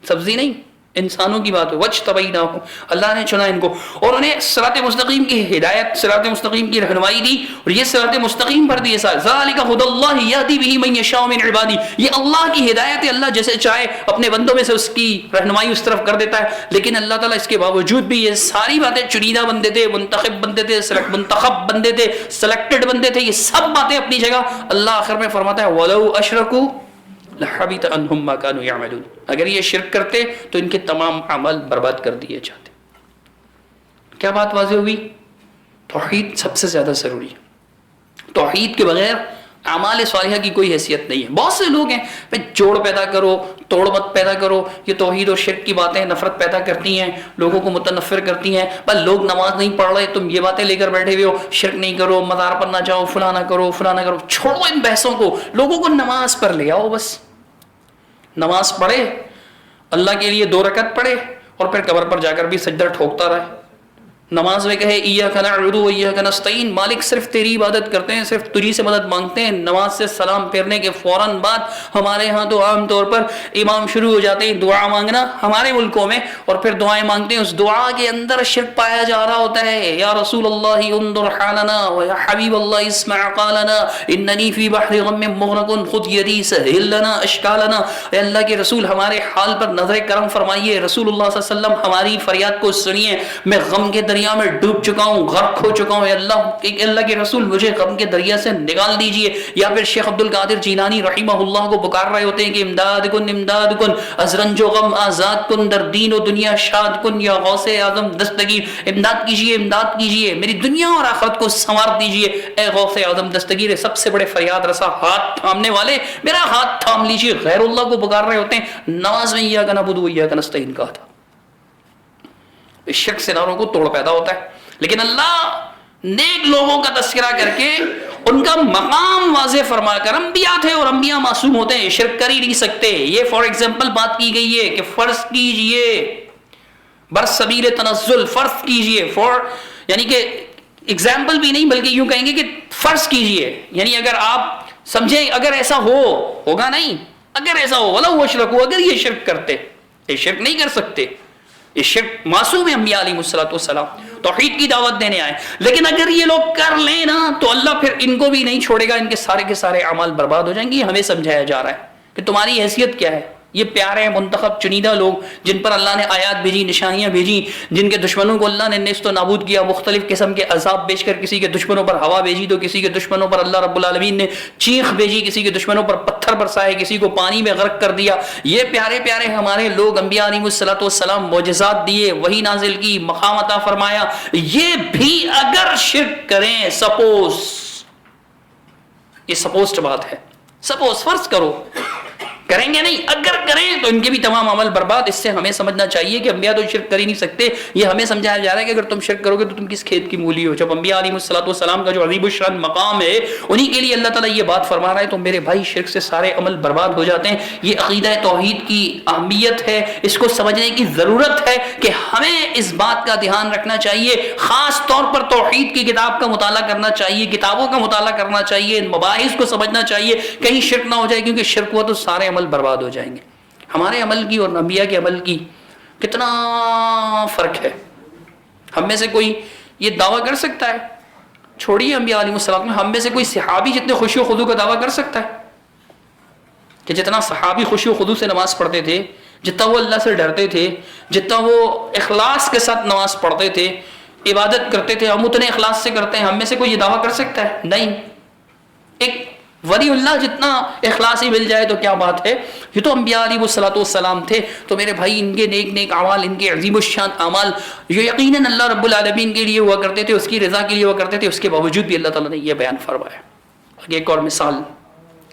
سبزی نہیں، انسانوں کی بات ہے. وَاجْتَبَيْنَاهُمْ، اللہ نے چنا ان کو اور انہیں صراط مستقیم کی ہدایت، صراط مستقیم کی رہنمائی دی. اور یہ صراط مستقیم پر دیے سارے. ذَلِكَ هُدَى اللَّهِ يَهْدِي بِهِ مَن يَشَاءُ مِنْ عِبَادِهِ. یہ اللہ کی ہدایت ہے، اللہ جیسے چاہے اپنے بندوں میں سے اس کی رہنمائی اس طرف کر دیتا ہے. لیکن اللہ تعالیٰ اس کے باوجود بھی یہ ساری باتیں، چنیدہ بندے تھے، منتخب بندے تھے، منتخب بندے تھے، سلیکٹڈ بندے تھے، یہ سب باتیں اپنی جگہ. اللہ آخر میں فرماتا ہے وَلَوْ أَشْرَكُوا لَحَبِطَ عَنْهُمْ مَا كَانُوا يَعْمَلُونَ. اگر یہ شرک کرتے تو ان کے تمام عمل برباد کر دیے جاتے. کیا بات واضح ہوئی؟ توحید سب سے زیادہ ضروری ہے. توحید کے بغیر اعمال صالحہ کی کوئی حیثیت نہیں ہے. بہت سے لوگ ہیں بھائی جوڑ پیدا کرو توڑ مت پیدا کرو, یہ توحید اور شرک کی باتیں نفرت پیدا کرتی ہیں, لوگوں کو متنفر کرتی ہیں. بس لوگ نماز نہیں پڑھ رہے تم یہ باتیں لے کر بیٹھے ہوئے ہو, شرک نہیں کرو, مزار پر نہ جاؤ, فلاں نہ کرو, فلاں نہ کرو. چھوڑو ان بحثوں کو, لوگوں کو نماز پر لے آؤ. بس نماز پڑھے, اللہ کے لیے 2 رکعت پڑھے اور پھر قبر پر جا کر بھی سجدہ ٹھوکتا رہے. نماز میں کہے ایاک نعبد و ایاک نستعین, مالک صرف تیری عبادت کرتے ہیں, صرف تجھی سے مدد مانگتے ہیں. نماز سے سلام پھیرنے کے فوراً بعد ہمارے ہاں تو عام طور پر امام شروع ہو جاتے ہیں دعا مانگنا ہمارے ملکوں میں, اور پھر دعائیں مانگتے ہیں. اس دعا کے اندر شرک پایا جا رہا ہوتا ہے. یا رسول اللہ انظر حالنا ویا حبیب اللہ اسمع قالنا اننی فی بحر غم مغرق خذ یدی سہل لنا اشکالنا. اے اللہ کے رسول ہمارے حال پر نظر کرم فرمائیے. رسول اللہ صلی اللہ علیہ وسلم ہماری فریاد کو سنیے, میں غم کے دریا میں ڈوب چکا ہوں, غرق ہو چکا ہوں. اللہ کے رسول مجھے غم کے دریا سے نکال دیجئے. یا پھر شیخ عبد القادر جیلانی رحمہ اللہ کو پکار رہے ہوتے ہیں کہ امداد کن از رنج و غم آزاد کن, در دین و دنیا شاد کن, یا غوث اعظم دستگیر امداد کیجئے, امداد کیجئے, میری دنیا اور آخرت کو سنوار دیجئے. اے غوث اعظم دستگیر, سب سے بڑے فریاد رسا, ہاتھ تھامنے والے, میرا ہاتھ تھام لیجئے. غیر اللہ کو پکار رہے ہوتے ہیں. نماز میں ایاک نعبد و ایاک نستعین کہا تھا. اس شرک سے ناروں کو توڑ پیدا ہوتا ہے. لیکن اللہ نیک لوگوں کا تذکرہ کر کے ان کا مقام واضح فرما کر, انبیاء تھے اور انبیاء معصوم ہوتے ہیں, شرک کر ہی نہیں سکتے. یہ فار ایگزامپل بات کی گئی ہے کہ فرض کیجئے برسبیل تنزل, فرض کیجئے یعنی کہ ایگزامپل بھی نہیں بلکہ یوں کہیں گے کہ فرض کیجئے. یعنی اگر آپ سمجھیں اگر ایسا ہوگا نہیں, اگر ایسا ہو ولو اشرکوا, اگر یہ شرک کرتے, یہ شرک نہیں کر سکتے, یہ شرک معصوم ہے. انبیاء علیہ السلام توحید کی دعوت دینے آئے, لیکن اگر یہ لوگ کر لیں نا تو اللہ پھر ان کو بھی نہیں چھوڑے گا, ان کے سارے اعمال برباد ہو جائیں گے. ہمیں سمجھایا جا رہا ہے کہ تمہاری حیثیت کیا ہے. یہ پیارے منتخب چنیدہ لوگ جن پر اللہ نے آیات بھیجی, نشانیاں بھیجی, جن کے دشمنوں کو اللہ نے نیست و نابود کیا, مختلف قسم کے عذاب بیچ کر کسی کے دشمنوں پر ہوا بھیجی تو کسی کے دشمنوں پر اللہ رب العالمین نے چیخ بھیجی, کسی کے دشمنوں پر پتھر برسائے, کسی کو پانی میں غرق کر دیا. یہ پیارے پیارے ہمارے لوگ, انبیاء علیہ السلام معجزات دیے, وحی نازل کی, مقام عطا فرمایا. یہ بھی اگر شرک کریں, سپوز, یہ سپوزڈ بات ہے, سپوز فرض کرو کریں گے نہیں, اگر کریں تو ان کے بھی تمام عمل برباد. اس سے ہمیں سمجھنا چاہیے کہ انبیاء تو شرک کر ہی نہیں سکتے. یہ ہمیں سمجھایا جا رہا ہے کہ اگر تم شرک کرو گے تو تم کس کھیت کی مولی ہو. جب انبیاء علیہ السلام کا جو عظیم الشان مقام ہے انہی کے لیے اللہ تعالیٰ یہ بات فرما رہا ہے تو میرے بھائی شرک سے سارے عمل برباد ہو جاتے ہیں. یہ عقیدہ توحید کی اہمیت ہے, اس کو سمجھنے کی ضرورت ہے کہ ہمیں اس بات کا دھیان رکھنا چاہیے. خاص طور پر توحید کی کتاب کا مطالعہ کرنا چاہیے, کتابوں کا مطالعہ کرنا چاہیے, ان مباحث کو سمجھنا چاہیے, کہیں شرک نہ ہو جائے, کیونکہ شرک ہوا تو سارے عمل برباد ہو جائیں گے. ہمارے عمل کی اور انبیاء کے عمل کی کتنا فرق ہے. ہم میں سے کوئی یہ دعویٰ کر سکتا ہے, چھوڑیے انبیاء علیہ السلام میں, ہم میں سے کوئی صحابی جتنے خشوع و خضوع کا دعویٰ کر سکتا ہے کہ جتنا صحابی خشوع و خضوع سے نماز پڑھتے تھے, جتنا وہ اللہ سے ڈرتے تھے, جتنا وہ اخلاص کے ساتھ نماز پڑھتے تھے, عبادت کرتے تھے, ہم اتنے اخلاص سے کرتے ہیں. ہم میں سے کوئی یہ دعویٰ کر سکتا ہے؟ نہیں. ایک ولی اللہ جتنا اخلاصی مل جائے تو کیا بات ہے. یہ تو انبیاء علیہ السلام تھے. تو میرے بھائی ان کے نیک اعمال, ان کے عظیم الشان اعمال جو یقیناً اللہ رب العالمین کے لیے ہوا کرتے تھے, اس کی رضا کے لیے ہوا کرتے تھے, اس کے باوجود بھی اللہ تعالیٰ نے یہ بیان فرمایا. ایک اور مثال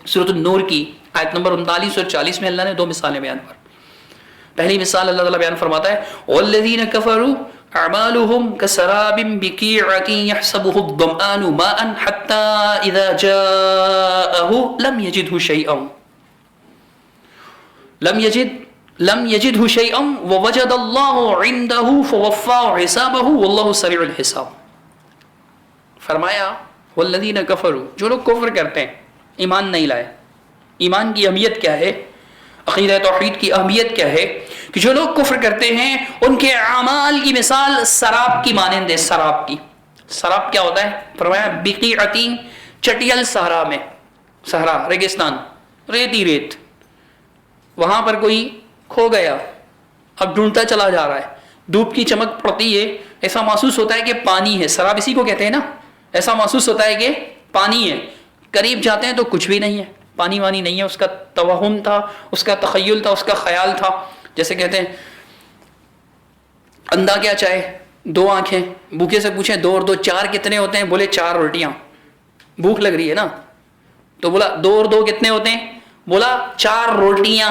سورۃ النور کی آیت نمبر 39 اور 40 میں اللہ نے 2 مثالیں بیان فرمائی. پہلی مثال اللہ تعالیٰ بیان فرماتا ہے والذین کفروا اعمالهم كسراب بقيعة يحسبه الظمآن ماء حتى اذا جاءه لم يجده شيئا ووجد الله عنده فوفاه حسابه والله سريع الحساب. فرمایا والذین کفروا, جو لوگ کفر کرتے ہیں, ایمان نہیں لائے. ایمان کی اہمیت کیا ہے, عقیدہ توحید کی اہمیت کیا ہے کہ جو لوگ کفر کرتے ہیں ان کے اعمال کی مثال سراب کی مانند ہے. سراب کی, سراب کیا ہوتا ہے؟ فرمایا بقیعتی, چٹیل صحرا میں, صحرا ریگستان, ریتی ریت, وہاں پر کوئی کھو گیا, اب ڈھونڈتا چلا جا رہا ہے, دھوپ کی چمک پڑتی ہے, ایسا محسوس ہوتا ہے کہ پانی ہے. سراب اسی کو کہتے ہیں نا. ایسا محسوس ہوتا ہے کہ پانی ہے, قریب جاتے ہیں تو کچھ بھی نہیں ہے, پانی وانی نہیں ہے. اس کا توہم تھا, اس کا تخیل تھا, اس کا خیال تھا. جیسے کہتے ہیں اندھا کیا چاہے, 2 آنکھیں, بھوکے سے پوچھیں 2 اور 2 4 کتنے ہوتے ہیں, بولے 4 روٹیاں. بھوک لگ رہی ہے نا, تو بولا 2 اور 2 کتنے ہوتے ہیں؟ بولا 4 روٹیاں.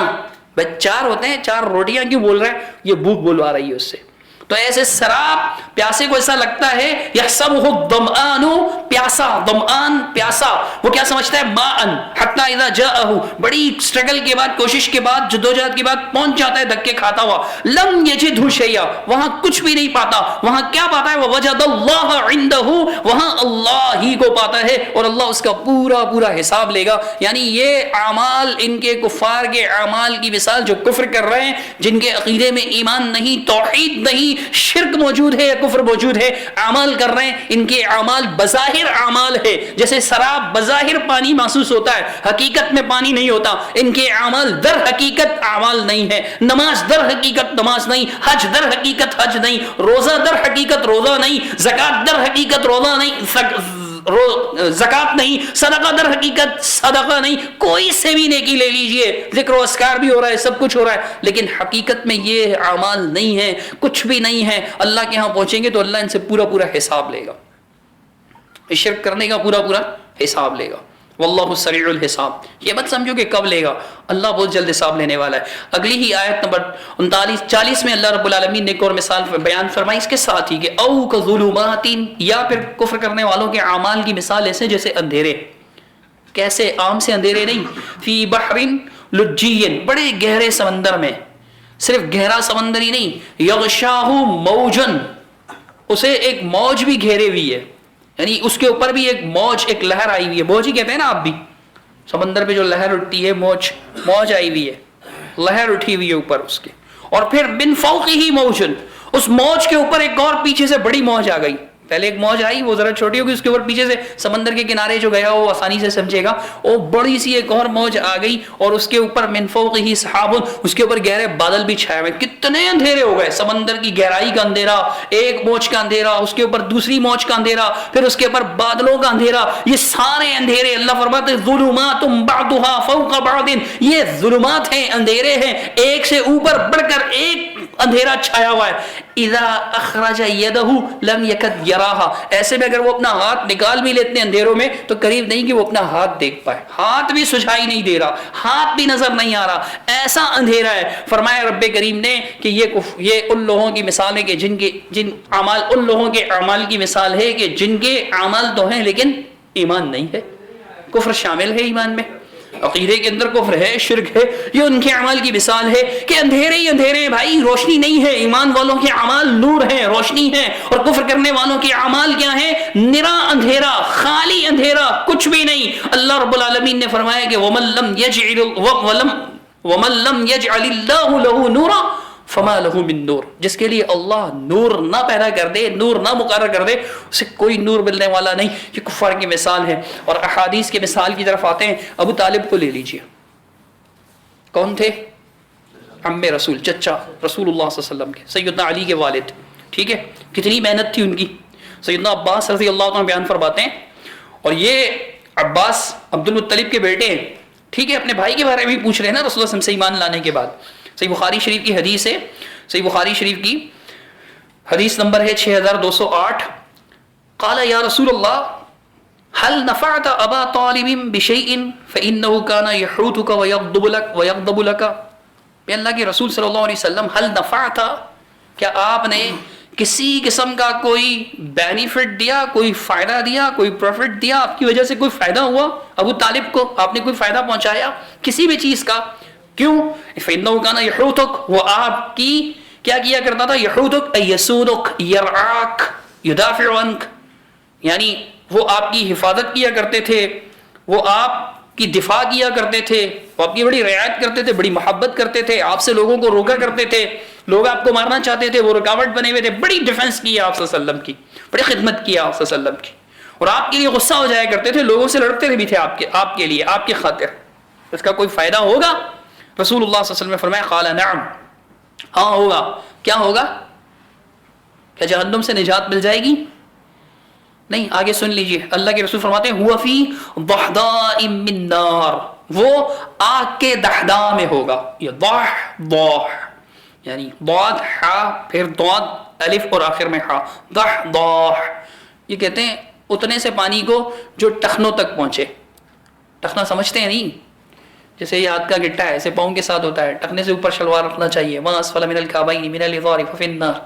بھائی 4 ہوتے ہیں، 4 روٹیاں کیوں بول رہے ہیں؟ یہ بھوک بلوا رہی ہے اس سے. تو ایسے سراب پیاسے کو ایسا لگتا ہے یحسبہ الظمآن، پیاسا، ظمآن پیاسا، وہ کیا سمجھتا ہے؟ ماءً حتی اذا جاءہ، بڑی اسٹرگل کے بعد، کوشش کے بعد، جدوجہد کے بعد پہنچ جاتا ہے دھکے کھاتا ہوا. لم یجدہ شیئا، وہاں کچھ بھی نہیں پاتا. وہاں کیا پاتا ہے؟ ووجد اللہ عندہ، وہاں اللہ ہی کو پاتا ہے اور اللہ اس کا پورا پورا حساب لے گا. یعنی یہ اعمال، ان کے کفار کے اعمال کی مثال جو کفر کر رہے ہیں، جن کے عقیدے میں ایمان نہیں، توحید نہیں، شرک موجود ہے یا کفر موجود ہے، اعمال کر رہے ہیں. ان کے اعمال بظاہر اعمال ہے، جیسے شراب بظاہر پانی محسوس ہوتا ہے، حقیقت میں پانی نہیں ہوتا. ان کے اعمال در حقیقت اعمال نہیں ہے. نماز در حقیقت نماز نہیں، حج در حقیقت حج نہیں، روزہ در حقیقت روزہ نہیں، زکات در حقیقت روزہ نہیں، زکات نہیں، صدقہ در حقیقت صدقہ نہیں. کوئی سے بھی نیکی لے لیجئے، ذکر و اذکار بھی ہو رہا ہے، سب کچھ ہو رہا ہے، لیکن حقیقت میں یہ اعمال نہیں ہے، کچھ بھی نہیں ہے. اللہ کے ہاں پہنچیں گے تو اللہ ان سے پورا پورا حساب لے گا، شرک کرنے کا پورا پورا حساب لے گا. واللہ سریع الحساب. یہ مت سمجھو کہ کب لے گا، اللہ بہت جلد حساب لینے والا ہے. اگلی ہی آیت نمبر 39-40 میں اللہ رب العالمین نے ایک اور مثال بیان فرمائی اس کے ساتھ ہی کہ او کظلمات، یا پھر کفر کرنے والوں کے اعمال کی مثال ایسے جیسے اندھیرے. کیسے؟ عام سے اندھیرے نہیں. فی بحر لجی، بڑے گہرے سمندر میں، صرف گہرا سمندر ہی نہیں، یغشاہ موجن، اسے ایک موج بھی گھیرے ہوئی ہے، یعنی اس کے اوپر بھی ایک موج، ایک لہر آئی ہوئی ہے. موج ہی کہتے ہیں نا آپ بھی، سمندر پہ جو لہر اٹھتی ہے، موج آئی ہوئی ہے، لہر اٹھی ہوئی ہے اوپر اس کے. اور پھر من فوقہ موجن، اس موج کے اوپر ایک اور پیچھے سے بڑی موج آ گئی. پہلے ایک موج آئی، وہ ذرا چھوٹی ہوگی، اس کے اوپر پیچھے سے سمندر کے کنارے جو گیا وہ آسانی سے سمجھے گا، وہ بڑی سی ایک اور موج آ گئی، اور اس کے اوپر من فوقہ سحاب، اس کے اوپر گہرے بادل بھی چھائے ہوئے. کتنے اندھیرے ہو گئے، سمندر کی گہرائی کا اندھیرا، ایک موج کا اندھیرا، اس کے اوپر دوسری موج کا اندھیرا، پھر اس کے اوپر بادلوں کا اندھیرا. یہ سارے اندھیرے اللہ فرماتے ہیں ظلمات بعضها فوق بعض، یہ ظلمات ہیں، اندھیرے ہیں، ایک سے اوپر بڑھ کر ایک اندھیرا چھایا ہوا ہے. اذا اخرج یدہ لم یکد یراہا، ایسے میں اگر وہ اپنا ہاتھ نکال بھی لیتے ہیں اندھیروں میں تو قریب نہیں کہ وہ اپنا ہاتھ دیکھ پائے، ہاتھ بھی سجھائی نہیں دے رہا، ہاتھ بھی نظر نہیں آ رہا، ایسا اندھیرا ہے. فرمایا رب کریم نے کہ یہ ان لوگوں کی مثال ہے کہ جن اعمال، ان لوگوں کے اعمال کی مثال ہے کہ جن کے اعمال تو ہیں لیکن ایمان نہیں ہے، کفر شامل ہے ایمان میں، عقیدے کے اندر کفر ہے، شرک ہے. یہ ان کے اعمال کی مثال ہے کہ اندھیرے ہی اندھیرے ہیں بھائی، روشنی نہیں ہے. ایمان والوں کے اعمال نور ہیں، روشنی ہے، اور کفر کرنے والوں کے اعمال کیا ہیں؟ نرا اندھیرا، خالی اندھیرا، کچھ بھی نہیں. اللہ رب العالمین نے فرمایا کہ وَمَن لَمْ يَجْعَلِ اللَّهُ لَهُ نُورًا فما لہو من نور، جس کے لیے اللہ نور نہ پیدا کر دے، نور نہ مقرر کر دے، اسے کوئی نور ملنے والا نہیں. یہ کفار کی مثال ہے. اور احادیث کے مثال کی طرف آتے ہیں. ابو طالب کو لے لیجئے، کون تھے؟ عم رسول، چچا رسول اللہ صلی اللہ علیہ وسلم کے، سیدنا علی کے والد. ٹھیک ہے، کتنی محنت تھی ان کی. سیدنا عباس رضی اللہ عنہ بیان فرماتے ہیں، اور یہ عباس عبد المطلب کے بیٹے ہیں. ٹھیک ہے، اپنے بھائی کے بارے میں بھی پوچھ رہے ہیں نا رسول اللہ صلی اللہ علیہ وسلم سے ایمان لانے کے بعد. صحیح بخاری شریف کی حدیث ہے، صحیح بخاری شریف کی حدیث نمبر ہے 6208. قال یا رسول اللہ هل نفعت ابا طالب بشيء فانه كان يحوتك ويغضب لك. کہ اللہ کے رسول صلی اللہ علیہ وسلم هل نفعت، کیا آپ نے کسی قسم کا کوئی بینیفٹ دیا، کوئی فائدہ دیا، کوئی پروفٹ دیا، آپ کی وجہ سے کوئی فائدہ ہوا ابو طالب کو، آپ نے کوئی فائدہ پہنچایا کسی بھی چیز کا؟ کیوں؟ فإنه كان يحوتك، وہ آپ کی کیا کیا کرتا تھا؟ يحوتك أي يسودك يرعاك يدافع عنك، یعنی وہ آپ کی حفاظت کیا کرتے تھے، وہ آپ کی دفاع کیا کرتے تھے، وہ آپ کی بڑی رعایت کرتے تھے، بڑی محبت کرتے تھے، آپ سے لوگوں کو روکا کرتے تھے، لوگ آپ کو مارنا چاہتے تھے، وہ رکاوٹ بنے ہوئے تھے، بڑی ڈیفنس کی آپ صلی اللہ علیہ وسلم کی، بڑی خدمت کی آپ صلی اللہ علیہ وسلم کی، اور آپ کے لیے غصہ ہو جایا کرتے تھے، لوگوں سے لڑتے بھی تھے آپ کے لیے، آپ کی خاطر. اس کا کوئی فائدہ ہوگا؟ رسول اللہ صلی اللہ علیہ وسلم نے فرمایا قال نعم، ہاں ہوگا. کیا ہوگا؟ کیا جہنم سے نجات مل جائے گی؟ نہیں. آگے سن لیجئے، اللہ کے رسول فرماتے ہیں هو فی ضحضاء من نار، وہ آگ کے دحداء میں ہوگا. یہ ضح یعنی ضاد حا پھر ضاد الف اور آخر میں حا، ضح. یہ کہتے ہیں اتنے سے پانی کو جو ٹخنوں تک پہنچے، ٹخنا سمجھتے ہیں نہیں، جیسے یہ ہاتھ کا گٹا ہے ایسے پاؤں کے ساتھ ہوتا ہے، ٹخنے سے اوپر شلوار رکھنا چاہیے، وہاں اسفل من الکعبین من الازار ففی النار.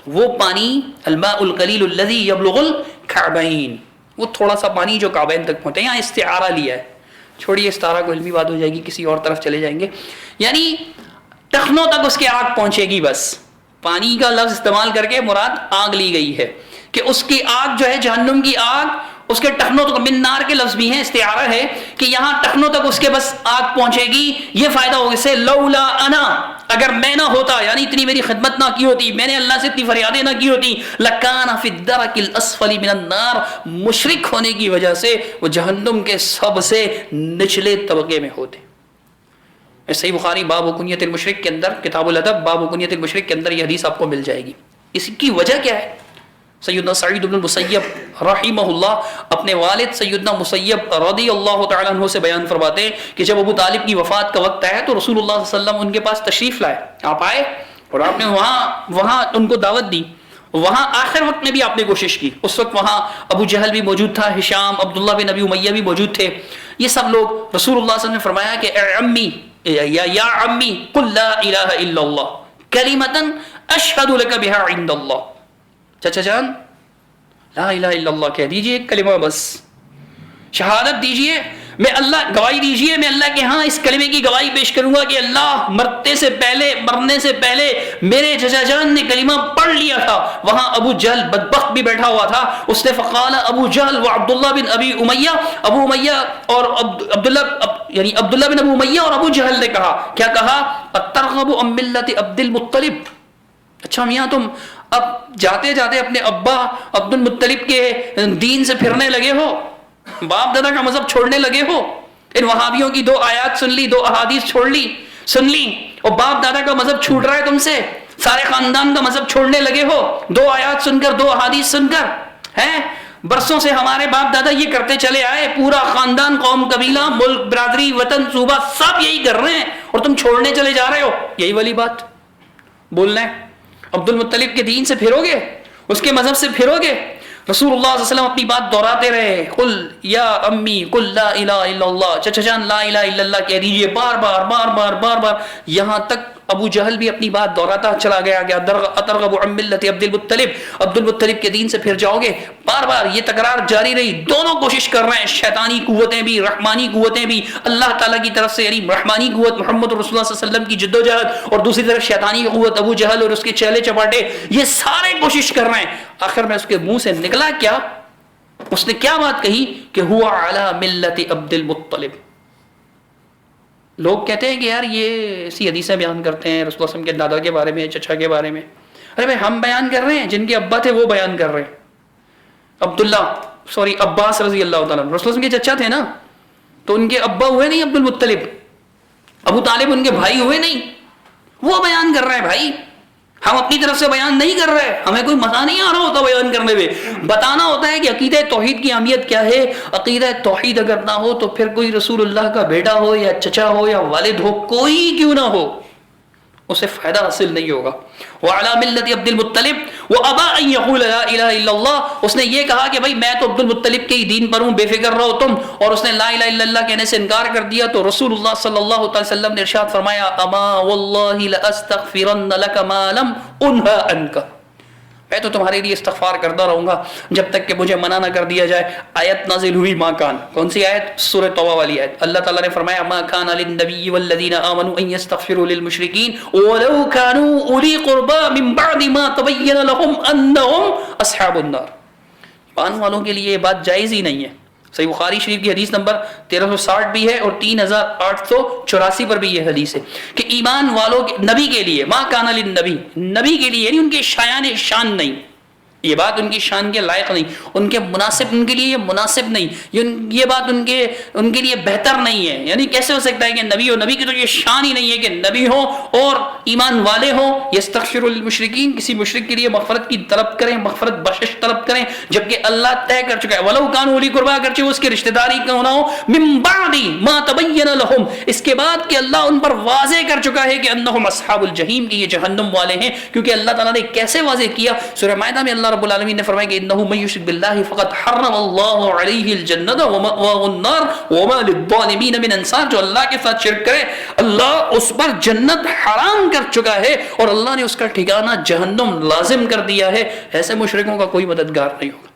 وہ پانی الماء القلیل الذی یبلغ الکعبین، وہ تھوڑا سا پانی جو کعبین تک پہنچتا ہے. یہاں استعارہ لیا ہے، چھوڑیے استعارہ کو، علمی بات ہو جائے گی، کسی اور طرف چلے جائیں گے. یعنی ٹخنوں تک اس کی آگ پہنچے گی. بس پانی کا لفظ استعمال کر کے مراد آگ لی گئی ہے کہ اس کی آگ جو ہے جہنم کی آگ اس کے ٹخنوں تک، من نار کے لفظ بھی ہیں، استعارہ ہے کہ یہاں ٹخنوں تک اس کے بس آگ پہنچے گی. یہ فائدہ ہوگا اسے، لولا انا، اگر میں نہ ہوتا، یعنی اتنی میری خدمت نہ کی ہوتی، میں نے اللہ سے اتنی فریادیں نہ کی ہوتی، لکان فی الدرک الاسفل من النار، مشرک ہونے کی وجہ سے وہ جہنم کے سب سے نچلے طبقے میں ہوتے. صحیح بخاری باب کنیت المشرک کے اندر، کتاب الادب باب کنیت المشرک کے اندر یہ حدیث آپ کو مل جائے گی. اس کی وجہ کیا ہے؟ سیدنا سعید بن المسیب رحمہ اللہ اپنے والد سیدنا مسیب رضی اللہ تعالیٰ عنہ سے بیان فرماتے ہیں کہ جب ابو طالب کی وفات کا وقت آیا تو رسول اللہ صلی اللہ علیہ وسلم ان کے پاس تشریف لائے. آپ آئے اور آپ نے وہاں ان کو دعوت دی. وہاں آخر وقت میں بھی آپ نے کوشش کی. اس وقت وہاں ابو جہل بھی موجود تھا، ہشام، عبداللہ بن ابی امیہ بھی موجود تھے. یہ سب لوگ رسول اللہ صلی اللہ علیہ وسلم نے فرمایا کہ اے عمی یا عمی قل لا الہ الا اللہ کلمۃ اشہد لک بہا عند اللہ. چچا جان لا الہ الا اللہ کہہ دیجئے، ایک کلمہ بس، شہادت دیجئے، میں اللہ گواہی دیجئے، میں اللہ کے ہاں اس کلمے کی گواہی پیش کروں گا کہ اللہ مرنے سے پہلے میرے چچا جان نے کلمہ پڑھ لیا تھا. وہاں ابو جہل بدبخت بھی بیٹھا ہوا تھا. اس نے فقال ابو جہل و عبداللہ بن ابی امیہ، ابو امیہ اور عبداللہ بن ابو امیہ اور ابو جہل نے کہا، کیا کہا؟ اترغب عن ملت عبد المطلب. اچھا میاں تم اب جاتے جاتے اپنے ابا عبد المطلب کے دین سے پھرنے لگے ہو، باپ دادا کا مذہب چھوڑنے لگے ہو، ان وہابیوں کی 2 آیات سن لی، 2 احادیث سن لی اور باپ دادا کا مذہب چھوٹ رہا ہے تم سے، سارے خاندان کا مذہب چھوڑنے لگے ہو 2 آیات سن کر، 2 احادیث سن کر. ہیں برسوں سے ہمارے باپ دادا یہ کرتے چلے آئے، پورا خاندان، قوم، قبیلہ، ملک، برادری، وطن، صوبہ سب یہی کر رہے ہیں اور تم چھوڑنے چلے جا رہے ہو. یہی والی بات بولنا ہے. عبد المطلب کے دین سے پھرو گے، اس کے مذہب سے پھرو گے. رسول اللہ صلی اللہ علیہ وسلم اپنی بات دہراتے رہے، قل یا امی قل لا الہ الا اللہ، چچا جان لا الہ الا اللہ کہہ دیجئے، بار بار، یہاں تک ابو جہل بھی اپنی بات دہراتا چلا گیا کہ اترغب عن ملت عبد المطلب کے دین سے پھر جاؤ گے. بار یہ تکرار جاری رہی. دونوں کوشش کر رہے ہیں، شیطانی قوتیں بھی، رحمانی قوتیں بھی، اللہ تعالیٰ کی طرف سے، یعنی رحمانی قوت محمد رسول اللہ صلی اللہ علیہ وسلم کی جدوجہد، اور دوسری طرف شیطانی قوت ابو جہل اور اس کے چہلے چپاٹے، یہ سارے کوشش کر رہے ہیں. آخر میں اس کے منہ سے نکلا کیا؟ اس نے کیا بات کہی کہ ہوا علی ملت عبد المطلب. لوگ کہتے ہیں کہ یار یہ ایسی حدیثیں بیان کرتے ہیں رسول اللہ صلی اللہ علیہ وسلم کے دادا کے بارے میں، چچا کے بارے میں. ارے بھائی ہم بیان کر رہے ہیں، جن کے ابا تھے وہ بیان کر رہے ہیں. عباس رضی اللہ تعالیٰ رسول اللہ صلی اللہ علیہ وسلم کے چچا تھے نا، تو ان کے ابا ہوئے نہیں عبد المطلب، ابو طالب ان کے بھائی ہوئے نہیں، وہ بیان کر رہے ہیں. بھائی ہم اپنی طرف سے بیان نہیں کر رہے، ہمیں کوئی مزہ نہیں آ رہا ہوتا بیان کرنے میں. بتانا ہوتا ہے کہ عقیدہ توحید کی اہمیت کیا ہے. عقیدہ توحید اگر نہ ہو تو پھر کوئی رسول اللہ کا بیٹا ہو یا چچا ہو یا والد ہو، کوئی کیوں نہ ہو، اسے فائدہ حاصل نہیں ہوگا. وعلی ملت عبد المطلب وابى ان يقول لا الہ الا اللہ. اس نے یہ کہا کہ بھائی میں تو عبد المطلب کے ہی دین پر ہوں، بے فکر رہو تم، اور اس نے لا الہ الا اللہ کہنے سے انکار کر دیا. تو رسول اللہ صلی اللہ علیہ وسلم نے ارشاد فرمایا، اما واللہ لاستغفرن لک ما لم انہ عنک. میں تو تمہارے لیے استغفار کرتا رہوں گا جب تک کہ مجھے منع نہ کر دیا جائے. آیت نازل ہوئی ما کان، کون سی آیت؟ سورہ توبہ والی آیت. اللہ تعالیٰ نے فرمایا ما کان للنبی والذین آمنوا ان یستغفروا للمشرکین ولو كانوا اولی قربى من بعد ما تبین لهم انهم اصحاب النار. ایمان والوں کے لیے یہ بات جائز ہی نہیں ہے. صحیح بخاری شریف کی حدیث نمبر 1360 بھی ہے اور 3884 پر بھی یہ حدیث ہے کہ ایمان والوں کے، نبی کے لیے، ما کان للنبی، نبی کے لیے، یعنی ان کے شان نہیں، یہ بات ان کی شان کے لائق نہیں، ان کے مناسب، ان کے لیے یہ مناسب نہیں، یہ بات ان کے لیے بہتر نہیں ہے. یعنی کیسے ہو سکتا ہے کہ نبی ہو، نبی کی تو یہ شان ہی نہیں ہے کہ نبی ہو اور ایمان والے ہوں یستغفروا للمشرکین، کسی مشرک کے لیے مغفرت کی طلب کریں، مغفرت بخشش طلب کریں، جبکہ اللہ طے کر چکا ہے ولو کانوا اولی قربا، اگرچہ اس کے رشتہ داری کیوں نہ ہو، من بعد ما تبین لهم، اس کے بعد کہ اللہ ان پر واضح کر چکا ہے کہ انہم اصحاب الجحیم، کہ یہ جہنم والے ہیں. کیونکہ اللہ تعالیٰ نے کیسے واضح کیا؟ سورہ مائدہ میں اللہ رب العالمین نے فرمایا کہ انہ من یشرک باللہ فقد حرم اللہ علیہ الجنۃ ومأواہ النار وما للظالمین من انصار، جو اللہ کے ساتھ شرک کرے اللہ اس پر جنت حرام کر چکا ہے اور اللہ نے اس کا ٹھکانہ جہنم لازم کر دیا ہے. ایسے مشرکوں کا کوئی مددگار نہیں ہوگا،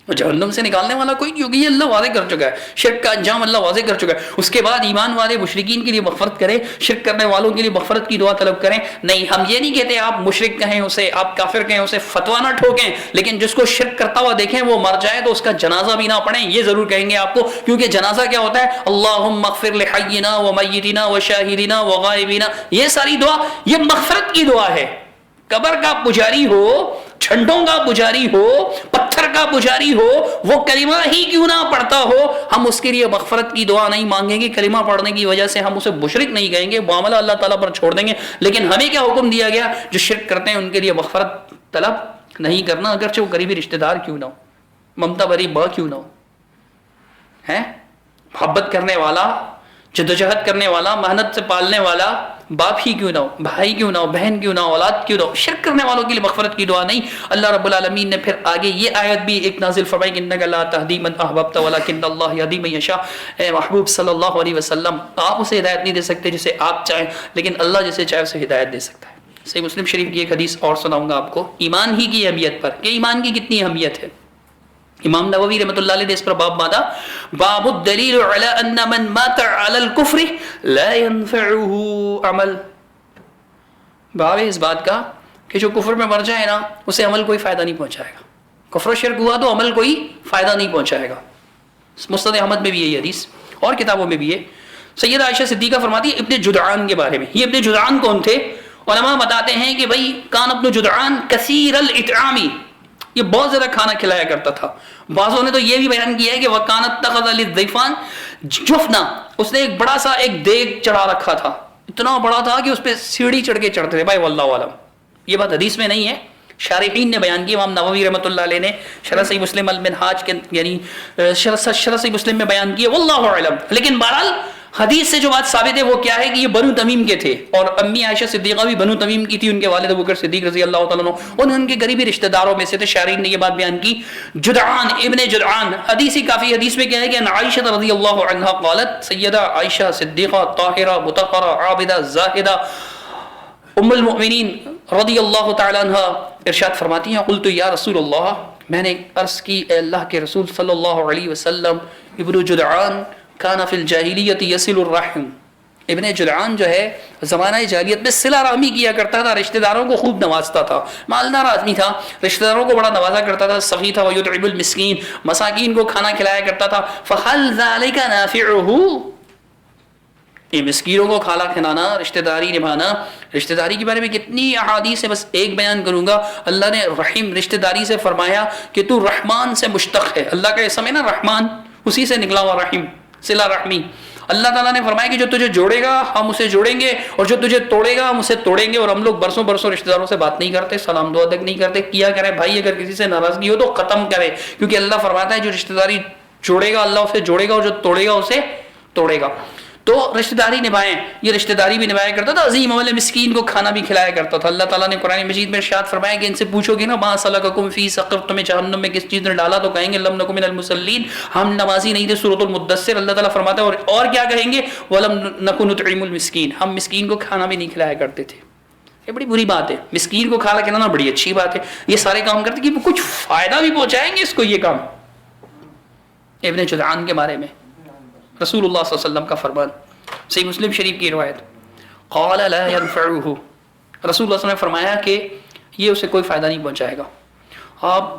جہنم سے نکالنے والا کوئی نہیں ہوگا. یہ اللہ واضح کر چکا ہے، شرک کا انجام اللہ واضح کر چکا ہے. اس کے بعد ایمان والے مشرکین کے لیے مغفرت کریں، شرک کرنے والوں کے لیے مغفرت کی دعا طلب کریں. نہیں، ہم یہ نہیں کہتے آپ مشرک کہیں اسے، آپ کافر کہیں اسے، فتویٰ نہ ٹھوکیں، لیکن جس کو شرک کرتا ہوا دیکھیں وہ مر جائے تو اس کا جنازہ بھی نہ پڑھیں، یہ ضرور کہیں گے آپ کو. کیونکہ جنازہ کیا ہوتا ہے؟ اللہم اغفر لحینا ومیتنا وشاہدنا وغائبنا، یہ ساری دعا یہ مغفرت کی دعا ہے. قبر کا پجاری ہو، جھنڈوں کا پجاری ہو، پتھر کا پجاری ہو، وہ کلمہ ہی کیوں نہ پڑھتا ہو، ہم اس کے لیے مغفرت کی دعا نہیں مانگیں گے. کلمہ پڑھنے کی وجہ سے ہم اسے مشرک نہیں کہیں گے، معاملہ اللہ تعالیٰ پر چھوڑ دیں گے. لیکن ہمیں کیا حکم دیا گیا؟ جو شرک کرتے ہیں ان کے لیے مغفرت طلب نہیں کرنا، اگرچہ وہ قریبی رشتہ دار کیوں نہ ہو، ممتا بری ماں کیوں نہ ہو، ہے محبت کرنے والا، جدوجہد کرنے والا، محنت سے پالنے والا باپ ہی کیوں نہ ہو، بھائی کیوں نہ ہو، بہن کیوں نہ ہو، اولاد کیوں نہ ہو. شرک کرنے والوں کے لیے مغفرت کی دعا نہیں. اللہ رب العالمین نے پھر آگے یہ آیت بھی ایک نازل فرمائی کہ انک لا تہدی من احببت ولکن اللہ یہدی من یشاء. اے محبوب صلی اللہ علیہ وسلم، آپ اسے ہدایت نہیں دے سکتے جسے آپ چاہیں، لیکن اللہ جسے چاہے اسے ہدایت دے سکتا ہے. صحیح مسلم شریف کی ایک حدیث اور سناؤں گا آپ کو ایمان ہی کی اہمیت پر، کہ ایمان کی کتنی اہمیت ہے. امام نووی رحمۃ اللہ علیہ نے اس پر باب باندھا، باب الدلیل علی ان من مات علی الکفر لا ينفعه عمل. باب اس بات کا کہ جو کفر میں مر جائے نا اسے عمل کوئی فائدہ نہیں پہنچائے گا. کفر و شرک ہوا تو عمل کوئی فائدہ نہیں پہنچائے گا. مسند احمد میں بھی یہی حدیث اور کتابوں میں بھی ہے. سیدہ عائشہ صدیقہ فرماتی ہے ابن جدعان کے بارے میں. یہ ابن جدعان کون تھے؟ علماء بتاتے ہیں کہ بھائی کان ابن جدعان کثیر الاطعام، یہ بہت زیادہ کھانا کھلایا کرتا تھا. بعضوں نے تو یہ بھی بیان کیا ہے کہ وکانت تخذ للضیفان جفنا، اس نے ایک بڑا سا ایک دیگ چڑھا رکھا تھا، اتنا بڑا تھا کہ اس پہ سیڑھی چڑھ کے چڑھتے تھے. بھائی واللہ عالم، یہ بات حدیث میں نہیں ہے، شارحین نے بیان کی. امام نووی رحمۃ اللہ علیہ نے شرح صحیح مسلم المنہاج کے یعنی شرح صحیح مسلم میں بیان کی ہے، واللہ عالم. لیکن بہرحال حدیث سے جو بات ثابت ہے وہ کیا ہے کہ یہ بنو تمیم کے تھے، اور امی عائشہ صدیقہ بھی بنو تمیم کی تھی. ان کے والد ابوبکر صدیق رضی اللہ تعالیٰ عنہ ان کے قریبی رشتہ داروں میں سے تھے. شارحین نے یہ بات بیان کی. جدعان ابن جدعان حدیثی کافی حدیث میں کیا ہے کہ ان عائشہ رضی اللہ عنہا قالت، سیدہ عائشہ صدیقہ طاہرہ مطہرہ عابدہ زاہدہ ام المؤمنین رضی اللہ تعالی عنہا ارشاد فرماتی ہیں، قلت یا رسول اللہ، میں نے عرض کی اے اللہ کے رسول صلی اللہ علیہ وسلم، ابن جدعان کان فی الجاہلیت یصل الرحم. ابن جدعان جو ہے زمانہ جاہلیت میں صلہ رحمی کیا کرتا تھا، رشتہ داروں کو خوب نوازتا تھا، مالدار آدمی تھا، رشتہ داروں کو بڑا نوازا کرتا تھا. سخی تھا، ویطعم المسکین، مساکین کو کھانا کھلایا کرتا تھا. فہل ذلک نافعہ، یہ مسکینوں کو کھانا کھلانا، رشتہ داری نبھانا. رشتہ داری کے بارے میں کتنی احادیث ہے، بس ایک بیان کروں گا. اللہ نے رحیم رشتہ داری سے فرمایا کہ تو رحمان سے مشتق ہے. اللہ کا اسم ہے نا رحمان، اسی سے نکلا ہوا رحیم، صلہ رحمی. اللہ تعالیٰ نے فرمایا کہ جو تجھے جوڑے گا ہم اسے جوڑیں گے، اور جو تجھے توڑے گا ہم اسے توڑیں گے. اور ہم لوگ برسوں برسوں رشتہ داروں سے بات نہیں کرتے، سلام دعا تک نہیں کرتے. کیا کریں بھائی، اگر کسی سے ناراضگی ہو تو ختم کرے، کیونکہ اللہ فرماتا ہے جو رشتہ داری جوڑے گا اللہ اسے جوڑے گا، اور جو توڑے گا اسے توڑے گا. تو رشتہ داری نبھائیں. یہ رشتہ داری بھی نبھایا کرتا تھا. عظیم اول مسکین کو کھانا بھی کھلایا کرتا تھا. اللہ تعالیٰ نے قرآن مجید میں ارشاد فرمایا کہ ان سے پوچھو گے نا ما سلککم فی سقر، تمہیں جہنم میں کس چیز نے ڈالا، تو کہیں گے لم نکن من المصلین، ہم نمازی نہیں تھے. سورۃ المدثر اللہ تعالیٰ فرماتا ہے اور کیا کہیں گے، ولم نکن نطعم المسکین، ہم مسکین کو کھانا بھی نہیں کھلایا کرتے تھے. یہ بڑی بری بات ہے. مسکین کو کھانا کھلانا بڑی اچھی بات ہے. یہ سارے کام کرتے کہ کچھ فائدہ بھی پہنچائیں گے اس کو. یہ کام ابن جدعان کے بارے میں رسول اللہ صلی اللہ علیہ وسلم کا فرمان، صحیح مسلم شریف کی روایت، قال لا ينفعه، رسول اللہ صلی اللہ علیہ وسلم نے فرمایا کہ یہ اسے کوئی فائدہ نہیں پہنچائے گا. آپ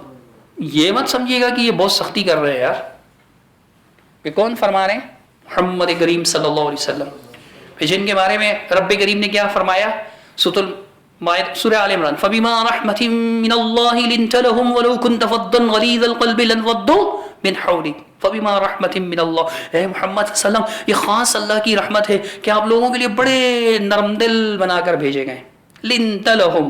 یہ مت سمجھیے گا کہ یہ بہت سختی کر رہے ہیں یار. کہ کون فرما رہے ہیں؟ محمد کریم صلی اللہ علیہ وسلم، جن کے بارے میں رب کریم نے کیا فرمایا؟ سورہ آل عمران، فبما رحمت من اللہ لنت لهم ولو كنت فظا غلیظ القلب لانفضوا من حولك فبما رحمة من اللہ. اے محمد صلی اللہ علیہ وسلم، یہ خاص اللہ کی رحمت ہے کہ آپ لوگوں کے لیے بڑے نرم دل بنا کر بھیجے گئے. لنت لہم،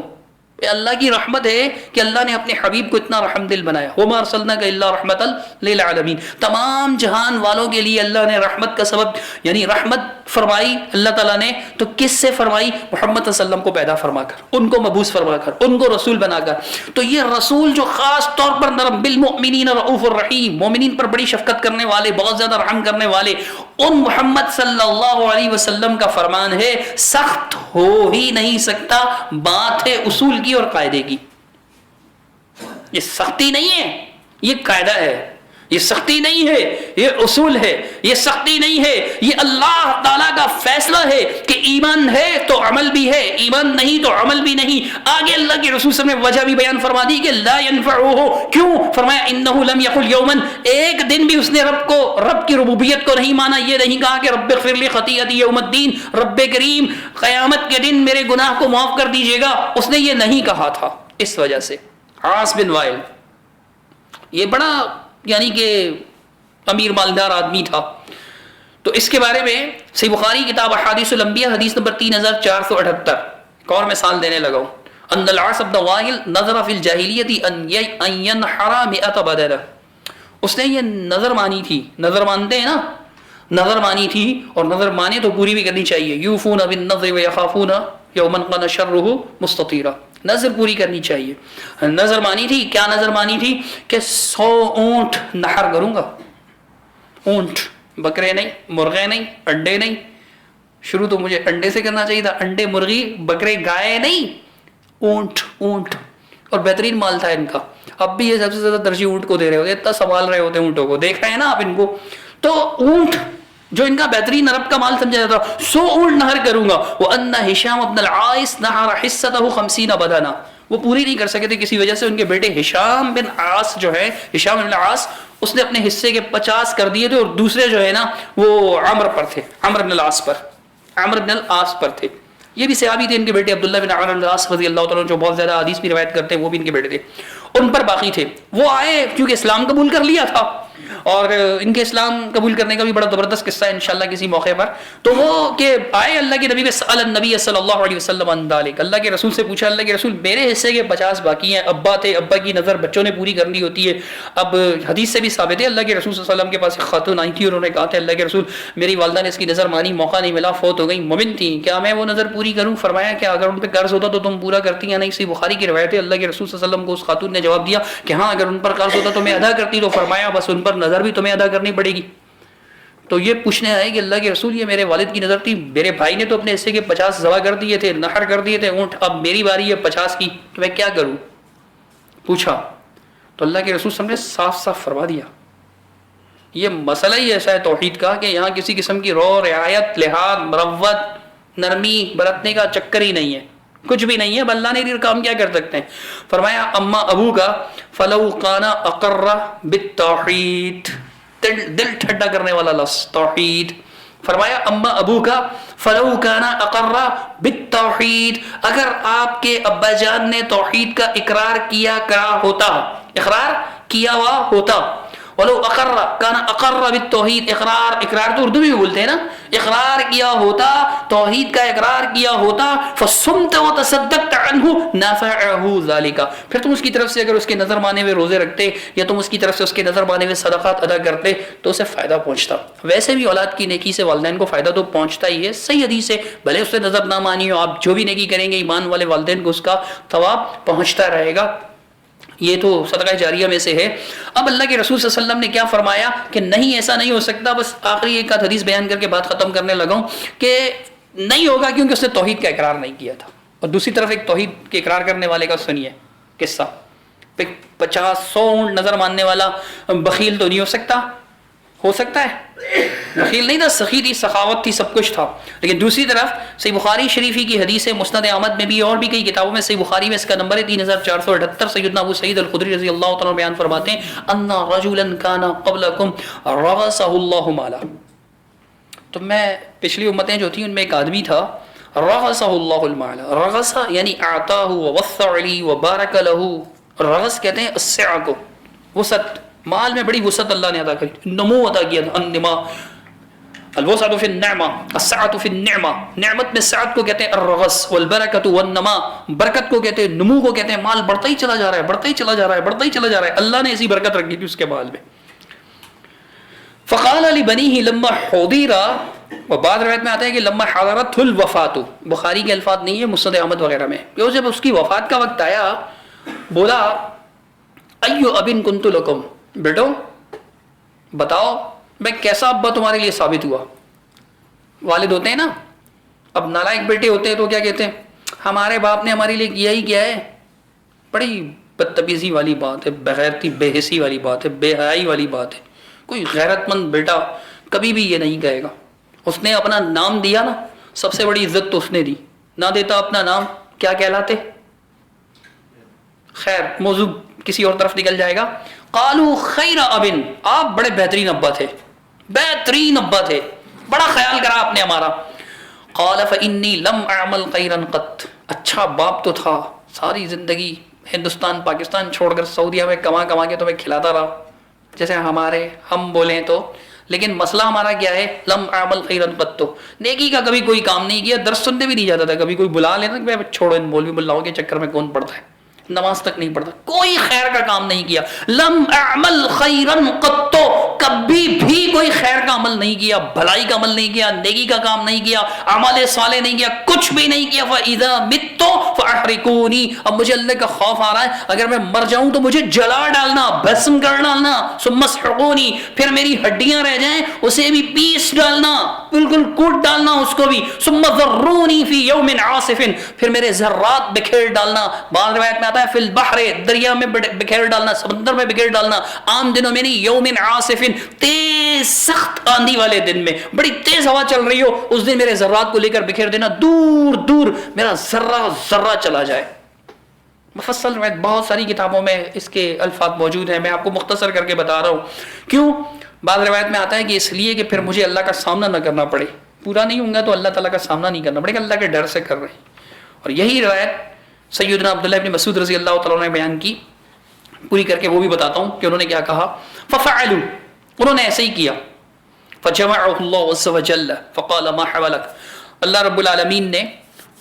یہ اللہ کی رحمت ہے کہ اللہ نے اپنے حبیب کو اتنا رحم دل بنایا. وما ارسلناک الا رحمۃ للعالمین، تمام جہان والوں کے لیے اللہ نے رحمت کا سبب یعنی رحمت فرمائی اللہ تعالیٰ نے. تو کس سے فرمائی؟ محمد صلی اللہ علیہ وسلم کو پیدا فرما کر، ان کو مبعوث فرما کر، ان کو رسول بنا کر. تو یہ رسول جو خاص طور پر نرم بالمؤمنین رؤوف الرحیم، مومنین پر بڑی شفقت کرنے والے، بہت زیادہ رحم کرنے والے، ان محمد صلی اللہ علیہ وسلم کا فرمان ہے سخت ہو ہی نہیں سکتا. بات ہے اصول کی اور قاعدے کی. یہ سختی نہیں ہے، یہ قاعدہ ہے. یہ سختی نہیں ہے، یہ اصول ہے. یہ سختی نہیں ہے، یہ اللہ تعالیٰ کا فیصلہ ہے کہ ایمان ہے تو عمل بھی ہے، ایمان نہیں تو عمل بھی نہیں. آگے اللہ کے رسول صلی اللہ علیہ وسلم نے وجہ بھی بیان فرما دی کہ لا ينفعه، کیوں؟ فرمایا انه لم يقل يوما، ایک دن بھی اس نے رب کی ربوبیت کو نہیں مانا. یہ نہیں کہا کہ رب اغفر لی خطیئتی یوم الدین، رب کریم قیامت کے دن میرے گناہ کو معاف کر دیجیے گا. اس نے یہ نہیں کہا تھا. اس وجہ سے عاص بن وائل یہ بڑا یعنی کہ امیر مالدار آدمی تھا. تو اس کے بارے میں صحیح بخاری کتاب احادیث الانبیاء حدیث نمبر 3478 ایک اور مثال دینے لگا ہوں. ان العاص بن وائل نظر فی الجاہلیت ان ينحر 100 بدنہ، اس نے یہ نظر مانی تھی. نظر مانتے ہیں نا، نظر مانی تھی، اور نظر مانے تو پوری بھی کرنی چاہیے. یوفون بالنظر ویخافون یوما کان شرہ مستطیرا، نظر پوری کرنی چاہیے. نظر مانی تھی. کیا نظر مانی تھی؟ کہ 100 اونٹ نحر کروں گا. اونٹ، بکرے نہیں، مرغے نہیں، انڈے نہیں. شروع تو مجھے انڈے سے کرنا چاہیے تھا، انڈے، مرغی، بکرے، گائے نہیں، اونٹ. اونٹ اور بہترین مال تھا ان کا. اب بھی یہ سب سے زیادہ ترجیح اونٹ کو دے رہے ہوتے، اتنا سنبھال رہے ہوتے اونٹوں کو. دیکھ رہے ہیں نا آپ ان کو. تو اونٹ جو ان کا بہترین عرب کا مال سمجھا جاتا ہے، 100 اونٹ نہر کروں گا. وَأَنَّ هِشَامَ بْنَ الْعَاصِ نَحَرَ حِصَّتَهُ 50 بدنہ، وہ پوری نہیں کر سکے تھے کسی وجہ سے. ان کے بیٹے ہشام بن عاص جو ہے، ہشام بن عاص، اس نے اپنے حصے کے 50 کر دیے تھے، اور دوسرے جو ہے نا وہ عمر پر تھے، عمر بن العاص پر، عمر بن العاص پر تھے. یہ بھی صحابی تھے. ان کے بیٹے عبداللہ بن عمر بن العاص رضی اللہ تعالیٰ جو بہت زیادہ حدیث بھی روایت کرتے ہیں، وہ بھی ان کے بیٹے تھے. ان پر باقی تھے. وہ آئے کیونکہ اسلام قبول کر لیا تھا، اور ان کے اسلام قبول کرنے کا بھی بڑا زبردست قصہ ہے انشاءاللہ کسی موقع پر. تو وہ کہ آئے اللہ کے نبی سأل النبی صلی اللہ علیہ وسلم عن ذلک، اللہ کے رسول سے پوچھا، اللہ کے رسول میرے حصے کے 50 باقی ہیں. ابا تھے، ابا کی نظر بچوں نے پوری کرنی ہوتی ہے. اب حدیث سے بھی ثابت ہے اللہ کے رسول صلی اللہ علیہ وسلم کے پاس ایک خاتون آئی تھی، اور انہوں نے کہا تھا اللہ کے رسول میری والدہ نے اس کی نظر مانی، موقع نہیں ملا، فوت ہو گئی، مومن تھی، کیا میں وہ نظر پوری کروں؟ فرمایا کہ اگر ان پہ قرض ہوتا تو تم پورا کرتی یا نہیں. صحیح بخاری کی روایت ہے. اللہ کے رسول صلی اللہ علیہ وسلم کو اس خاتون نے جواب دیا کہ ہاں اگر ان پر قرض ہوتا تو میں ادا کرتی. تو فرمایا بس ان پر نظر بھی تمہیں ادا کرنی پڑے گی. تو یہ پوچھنے آئے کہ اللہ کے رسول یہ میرے والد کی نظر تھی، میرے بھائی نے تو اپنے حصے کے 50 ذبح کر دیے تھے، نحر کر دیے تھے اونٹ، اب میری باری ہے 50 کی، تو میں کیا کروں؟ پوچھا. تو اللہ کے رسول صلی اللہ علیہ وسلم نے صاف صاف فرما دیا. یہ مسئلہ ہی ایسا ہے توحید کا کہ یہاں کسی قسم کی رو، رعایت، لحاظ، مروت، نرمی برتنے کا چکر ہی نہیں ہے، کچھ بھی نہیں ہے. اب اللہ نے یہ کام کیا کر سکتے ہیں؟ فرمایا اما ابو کا فلو کان اقر بالتوحید، دل ٹھنڈا کرنے والا لفظ توحید. فرمایا اما ابو کا فلو کان اقر بالتوحید، اگر آپ کے ابا جان نے توحید کا اقرار کیا کرا ہوتا، اقرار کیا ہوا ہوتا، ولو اقر کان اقر بالتوحید، اقرار تو اردو میں بھی بولتے ہیں نا، اقرار کیا ہوتا، توحید کا اقرار کیا ہوتا، فصمت وتصدقت عنہ نفعہ ذلک، پھر تم اس کی طرف سے اگر اس کے نظر مانے ہوئے روزے رکھتے یا تم اس کی طرف سے اس کے نظر مانے ہوئے صدقات ادا کرتے تو اسے فائدہ پہنچتا. ویسے بھی اولاد کی نیکی سے والدین کو فائدہ تو پہنچتا ہی ہے. صحیح حدیث ہے، بھلے اس سے نظر نہ مانی ہو، آپ جو بھی نیکی کریں گے ایمان والے والدین کو اس کا ثواب پہنچتا رہے گا. یہ تو صدقہ جاریہ میں سے ہے. اب اللہ کے رسول صلی اللہ علیہ وسلم نے کیا فرمایا کہ نہیں ایسا نہیں ہو سکتا. بس آخری ایک آدھ حدیث بیان کر کے بات ختم کرنے لگا ہوں کہ نہیں ہوگا کیونکہ اس نے توحید کا اقرار نہیں کیا تھا. اور دوسری طرف ایک توحید کے اقرار کرنے والے کا سنیے قصہ. 50-100 اونٹ نظر ماننے والا بخیل تو نہیں ہو سکتا. ہو سکتا ہے؟ بخیل نہیں تھا، سخی تھی، سخاوت تھی، سب کچھ تھا. لیکن دوسری طرف صحیح بخاری شریفی کی حدیث ہے، مسند احمد میں بھی اور بھی کئی کتابوں میں، صحیح بخاری میں اس کا نمبر ہے 3478. سیدنا ابو سعید الخدری رضی اللہ تعالیٰ بیان فرماتے ہیں ان رجلا کان قبلکم رغسہ اللہ مالا. تو میں پچھلی امتیں جو تھیں ان میں ایک آدمی تھا، رغسہ اللہ المال، رغسہ یعنی اعطاہ ووسع لی وبارک لہ. رغس کہتے ہیں السعہ کو، وسعت مال میں بڑی وسعت اللہ نے عطا کری, نمو عطا کیا تھا. النما الوسعۃ فی النعمہ السعۃ فی النعمہ, نعمت میں سعت کو کہتے ہیں الرغس, والبرکۃ والنما, برکت کو کہتے ہیں, نمو کو کہتے ہیں. مال بڑھتا ہی چلا جا رہا ہے, بڑھتا ہی چلا جا رہا ہے, بڑھتا ہی چلا جا رہا ہے. اللہ نے ایسی برکت رکھی تھی اس کے مال میں. فقال لبنیہ لما حضر, اور بعض روایت میں آتا ہے کہ لما حضرت الوفات, بخاری کے الفاظ نہیں ہے, مسند احمد وغیرہ میں, کہ جب اس کی وفات کا وقت آیا بولا ایو ابن کنت لکم, بیٹو بتاؤ میں کیسا ابا تمہارے لیے ثابت ہوا. والد ہوتے ہیں نا, اب نالائق بیٹے ہوتے ہیں تو کیا کہتے ہیں, ہمارے باپ نے ہمارے لیے کیا ہی کیا ہے. بڑی بدتمیزی والی بات ہے, بغیرتی بے حسی والی بات ہے, بے حیائی والی بات ہے. کوئی غیرت مند بیٹا کبھی بھی یہ نہیں کہے گا. اس نے اپنا نام دیا نا, سب سے بڑی عزت تو اس نے دی. نہ دیتا اپنا نام کیا کہلاتے. خیر موضوع کسی اور طرف نکل جائے گا. قالوا خیر ابن, آپ بڑے بہترین ابا تھے, بہترین ابا تھے, بڑا خیال کرا آپ نے ہمارا. قال فانی لم اعمل خیرا قط, اچھا باپ تو تھا, ساری زندگی ہندوستان پاکستان چھوڑ کر سعودیہ میں کما کما کے تمہیں کھلاتا رہا, جیسے ہم بولیں تو. لیکن مسئلہ ہمارا کیا ہے, لم اعمل خیرا قط, نیکی کا کبھی کوئی کام نہیں کیا. درس سننے بھی نہیں جاتا تھا, کبھی کوئی بلا لینا کہ چھوڑو ان مولوی ملاؤں کے چکر میں کون پڑتا ہے, نماز تک نہیں پڑھتا, کوئی خیر کا کام نہیں کیا. لم اعمل خیرا قط, کبھی بھی کوئی خیر کا عمل نہیں کیا, بھلائی کا عمل نہیں کیا, نیکی کا کام نہیں کیا, اعمال صالح نہیں کیا, کچھ بھی نہیں کیا. فاذا مت فاحرقونی, اب مجھے اللہ کا خوف آ رہا ہے, اگر میں مر جاؤں تو مجھے جلا ڈالنا, بھسم کر ڈالنا. ثم اسحقونی, پھر میری ہڈیاں رہ جائیں اسے بھی پیس ڈالنا, بالکل کوٹ ڈالنا اس کو بھی. ثم ذرونی فی یوم عاصف, پھر میرے ذرات بکھیر ڈالنا. بعض روایت میں آتا ہے فی البحر, دریا میں بکھیر ڈالنا, سمندر میں بکھیر ڈالنا. عام دنوں میں نہیں, یوم عاصف, تیز سخت آندھی والے دن میں, بڑی تیز ہوا چل رہی ہو, اس دن میرے ذرات کو لے کر بکھیر دینا, دور دور میرا ذرہ ذرہ چلا جائے. مفصل روایت بہت ساری کتابوں میں اس کے الفاظ موجود ہیں, میں آپ کو مختصر کر کے بتا رہا ہوں. کیوں؟ بعض روایت میں آتا ہے کہ اس لیے کہ پھر مجھے اللہ کا سامنا نہ کرنا پڑے, پورا نہیں ہوں گا تو اللہ تعالیٰ کا سامنا نہیں کرنا پڑے گا, اللہ کے ڈر سے کر رہے ہیں. اور یہی روایت سیدنا عبداللہ ابن مسعود رضی اللہ تعالیٰ نے بیان کی, پوری کر کے وہ بھی بتاتا ہوں کہ انہوں نے کیا کہا. ففعلوا, انہوں نے ایسے ہی کیا. فجمعه اللہ عز وجل فقال ما حولك, اللہ رب العالمین نے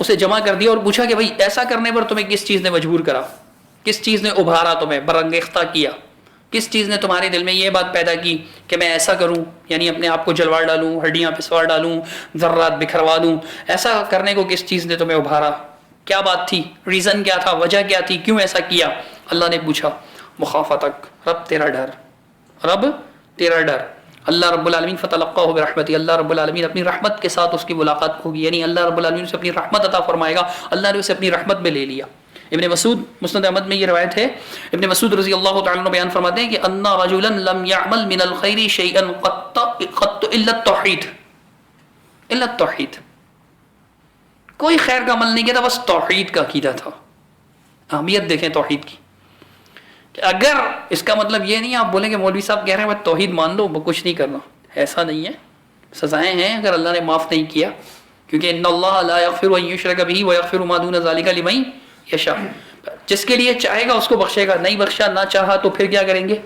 اسے جمع کر دیا اور پوچھا کہ بھائی ایسا کرنے پر تمہیں کس چیز نے مجبور کرا, کس چیز نے ابھارا, تمہیں برانگیختہ کیا, کس چیز نے تمہارے دل میں یہ بات پیدا کی کہ میں ایسا کروں, یعنی اپنے آپ کو جلوا ڈالوں, ہڈیاں پسوا ڈالوں, ذرات بکھروا دوں. ایسا کرنے کو کس چیز نے تمہیں ابھارا, کیا بات تھی, ریزن کیا تھا, وجہ کیا تھی, کیوں ایسا کیا. اللہ نے پوچھا مخافتک, رب تیرا ڈر, رب تیرا ڈر. اللہ رب العالمین فتلقاہ برحمتی, اللہ رب العالمین اپنی رحمت کے ساتھ اس کی ملاقات ہوگی, یعنی اللہ رب العالمین سے اپنی رحمت عطا فرمائے گا. اللہ نے اسے اپنی رحمت میں لے لیا. ابن مسعود, مسند احمد میں یہ روایت ہے, ابن مسعود رضی اللہ تعالیٰ عنہ بیان فرماتے ہیں کہ ان رجلا لم يعمل من الخير شيئا قط الا التوحید, الا التوحید, کوئی خیر کا عمل نہیں کیا تھا, بس توحید کا عقیدہ تھا. اہمیت دیکھیں توحید کی. اگر اس کا مطلب یہ نہیں آپ بولیں کہ مولوی صاحب کہہ رہے ہیں توحید مان لو, کچھ نہیں کرنا, ایسا نہیں ہے. سزائیں ہیں اگر اللہ نے معاف نہیں کیا, کیونکہ ان اللہ لا یغفر ان یشرک بہ ویغفر ما دون ذلک لمن یشاء, جس کے لیے چاہے گا اس کو بخشے گا, نہیں بخشا نہ چاہا تو پھر کیا کریں گے,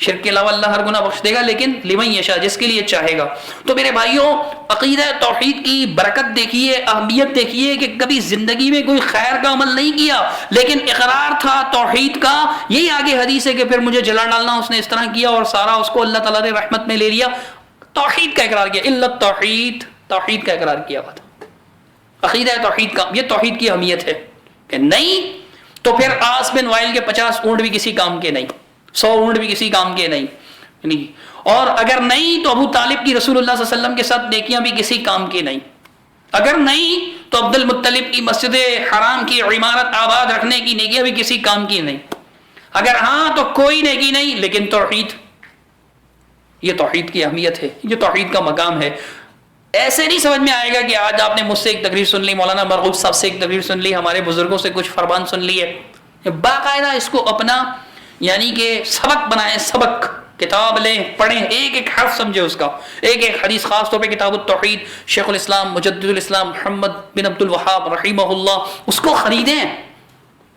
شرک کے علاوہ اللہ ہر گناہ بخش دے گا, لیکن لمن یشاء, جس کے لیے چاہے گا. تو میرے بھائیوں, عقیدہ توحید کی برکت دیکھیے, اہمیت دیکھیے کہ کبھی زندگی میں کوئی خیر کا عمل نہیں کیا لیکن اقرار تھا توحید کا. یہی آگے حدیث ہے کہ پھر مجھے جلا ڈالنا, اس نے اس طرح کیا اور سارا اس کو اللہ تعالیٰ نے رحمت میں لے لیا. توحید کا اقرار کیا, الا التوحید, توحید کا اقرار کیا ہوا تھا. عقیدہ توحید کا, یہ توحید کی اہمیت ہے کہ نہیں تو پھر آس بن وائل کے 50 اونٹ بھی کسی کام کے نہیں, 100 اونٹ بھی کسی کام کے نہیں. اور اگر نہیں تو ابو طالب کی رسول اللہ صلی اللہ علیہ وسلم کے ساتھ نیکیاں بھی کسی کام کی نہیں. اگر نہیں تو عبد المطلب کی مسجد حرام کی عمارت آباد رکھنے کی نیکیاں بھی کسی کام کی نہیں. اگر ہاں تو کوئی نیکی نہیں, لیکن توحید, یہ توحید کی اہمیت ہے, یہ توحید کا مقام ہے. ایسے نہیں سمجھ میں آئے گا کہ آج آپ نے مجھ سے ایک تقریر سن لی, مولانا مرغوب صاحب سے ایک تقریر سن لی, ہمارے بزرگوں سے کچھ فرمان سن لیے. باقاعدہ اس کو اپنا یعنی کہ سبق بنائیں, سبق, کتاب لیں, پڑھیں, ایک ایک حرف سمجھے اس کا, ایک ایک حدیث, خاص طور پہ کتاب التوحید, شیخ الاسلام مجدد الاسلام محمد بن عبد الوہاب رحمہ اللہ, اس کو خریدیں.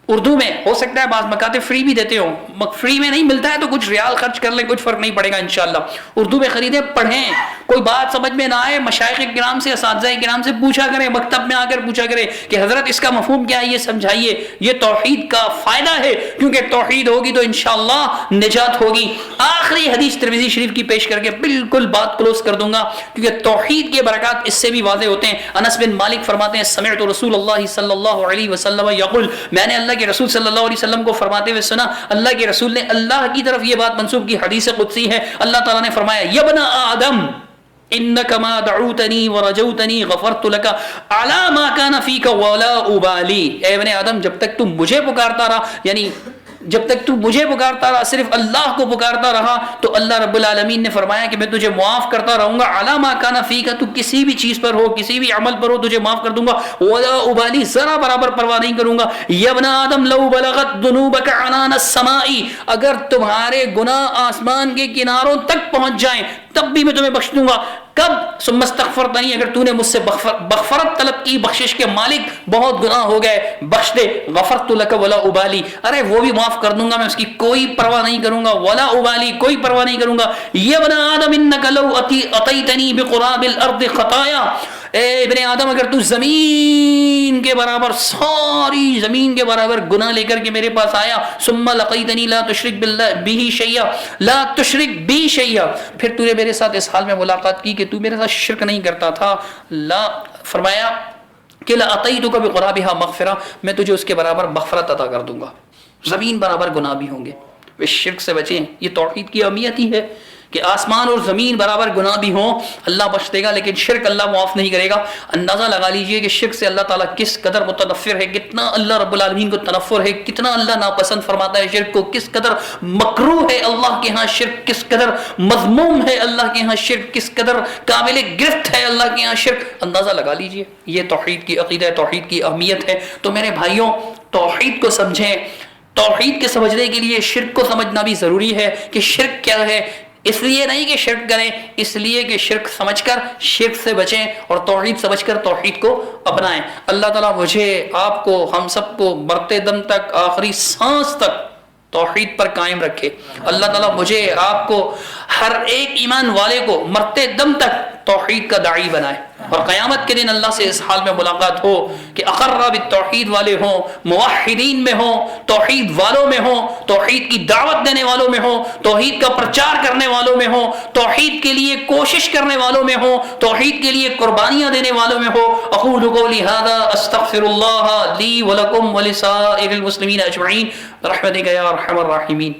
اردو میں ہو سکتا ہے بعض مکاتب فری بھی دیتے ہوں، فری میں نہیں ملتا ہے تو کچھ ریال خرچ کر لیں، کچھ فرق نہیں پڑے گا انشاءاللہ. اردو میں خریدیں، پڑھیں، کوئی بات سمجھ میں نہ آئے مشائخ کرام سے، اساتذہ کرام سے پوچھا کریں، مکتب میں آ کر پوچھا کریں کہ حضرت اس کا مفہوم کیا ہے، یہ سمجھائیے. یہ توحید کا فائدہ ہے، کیونکہ توحید ہوگی تو انشاءاللہ نجات ہوگی. آخری حدیث ترمذی شریف کی پیش کر کے بالکل بات کلوز کر دوں گا، کیونکہ توحید کے برکات اس سے بھی واضح ہوتے ہیں. انس بن مالک فرماتے ہیں سمعت رسول اللہ صلی اللہ علیہ وسلم یقول، میں نے اللہ کے رسول صلی اللہ علیہ وسلم کو فرماتے ہوئے سنا. اللہ کے رسول نے اللہ کی طرف یہ بات منسوب کی، حدیث قدسی ہے. اللہ تعالیٰ نے فرمایا یا ابن آدم انک ما دعوتنی ورجوتنی غفرت لک علی ما کان فیک ولا ابالی. اے ابن آدم، جب تک تم مجھے پکارتا رہا، یعنی جب تک تو مجھے پکارتا رہا، صرف اللہ کو پکارتا رہا، تو اللہ رب العالمین نے فرمایا کہ میں تجھے معاف کرتا رہوں گا. علی ما کان فیک، تو کسی بھی چیز پر ہو، کسی بھی عمل پر ہو، تجھے معاف کر دوں گا. ولا ابالی، ذرا برابر پرواہ نہیں کروں گا. یا ابن آدم لو بلغت ذنوبک عنان السماء، اگر تمہارے گناہ آسمان کے کناروں تک پہنچ جائیں تب بھی میں تمہیں بخش دوں گا. کب؟ ثم استغفرتنی، اگر تو نے مجھ سے مغفرت طلب کی، بخشش کے مالک بہت گناہ ہو گئے، بخش دے. غفرت لک ولا ابالی، ارے وہ بھی معاف کر دوں گا، میں اس کی کوئی پرواہ نہیں کروں گا. ولا ابالی، کوئی پرواہ نہیں کروں گا. یا ابن آدم انک لو اتیتنی بقراب الارض خطایا، اے ابن آدم اگر تو زمین کے برابر، ساری زمین کے برابر گناہ لے کر کے میرے پاس آیا، ثم لقیتنی لا تشرک باللہ بہ شیئا، لا تشرک بی شیئا، پھر تو نے میرے ساتھ اس حال میں ملاقات کی کہ تو میرے ساتھ شرک نہیں کرتا تھا، لا فرمایا کہ لا اتیتک بقرابھا مغفرہ، میں تجھے اس کے برابر مغفرت عطا کر دوں گا. زمین برابر گناہ بھی ہوں گے. اس شرک سے بچیں. یہ توحید کی اہمیت ہی ہے کہ آسمان اور زمین برابر گناہ بھی ہوں اللہ بخش دے گا، لیکن شرک اللہ معاف نہیں کرے گا. اندازہ لگا لیجئے کہ شرک سے اللہ تعالیٰ کس قدر متنفر ہے، کتنا اللہ رب العالمین کو تنفر ہے، کتنا اللہ ناپسند فرماتا ہے شرک کو، کس قدر مکروہ ہے اللہ کے ہاں شرک، کس قدر مذموم ہے اللہ کے ہاں شرک، کس قدر قابل گرفت ہے اللہ کے ہاں شرک. اندازہ لگا لیجئے. یہ توحید کی عقیدہ ہے، توحید کی اہمیت ہے. تو میرے بھائیوں، توحید کو سمجھیں. توحید کے سمجھنے کے لیے شرک کو سمجھنا بھی ضروری ہے کہ شرک کیا ہے. اس لیے نہیں کہ شرک کریں، اس لیے کہ شرک سمجھ کر شرک سے بچیں اور توحید سمجھ کر توحید کو اپنائیں. اللہ تعالیٰ مجھے، آپ کو، ہم سب کو مرتے دم تک، آخری سانس تک توحید پر قائم رکھے. اللہ تعالیٰ مجھے، آپ کو، ہر ایک ایمان والے کو مرتے دم تک توحید کا داعی بنائے، اور قیامت کے دن اللہ سے اس حال میں ملاقات ہو کہ اقر بالتوحید والے ہوں، موحدین میں ہوں، توحید والوں میں ہوں، توحید کی دعوت دینے والوں میں ہوں، توحید کا پرچار کرنے والوں میں ہوں، توحید کے لیے کوشش کرنے والوں میں ہوں، توحید کے لیے قربانیاں دینے والوں میں ہوں. اقول قولی ھذا استغفر اللہ لی ولکم ولسائر المسلمین اجمعین برحمتک یا ارحم الراحمین.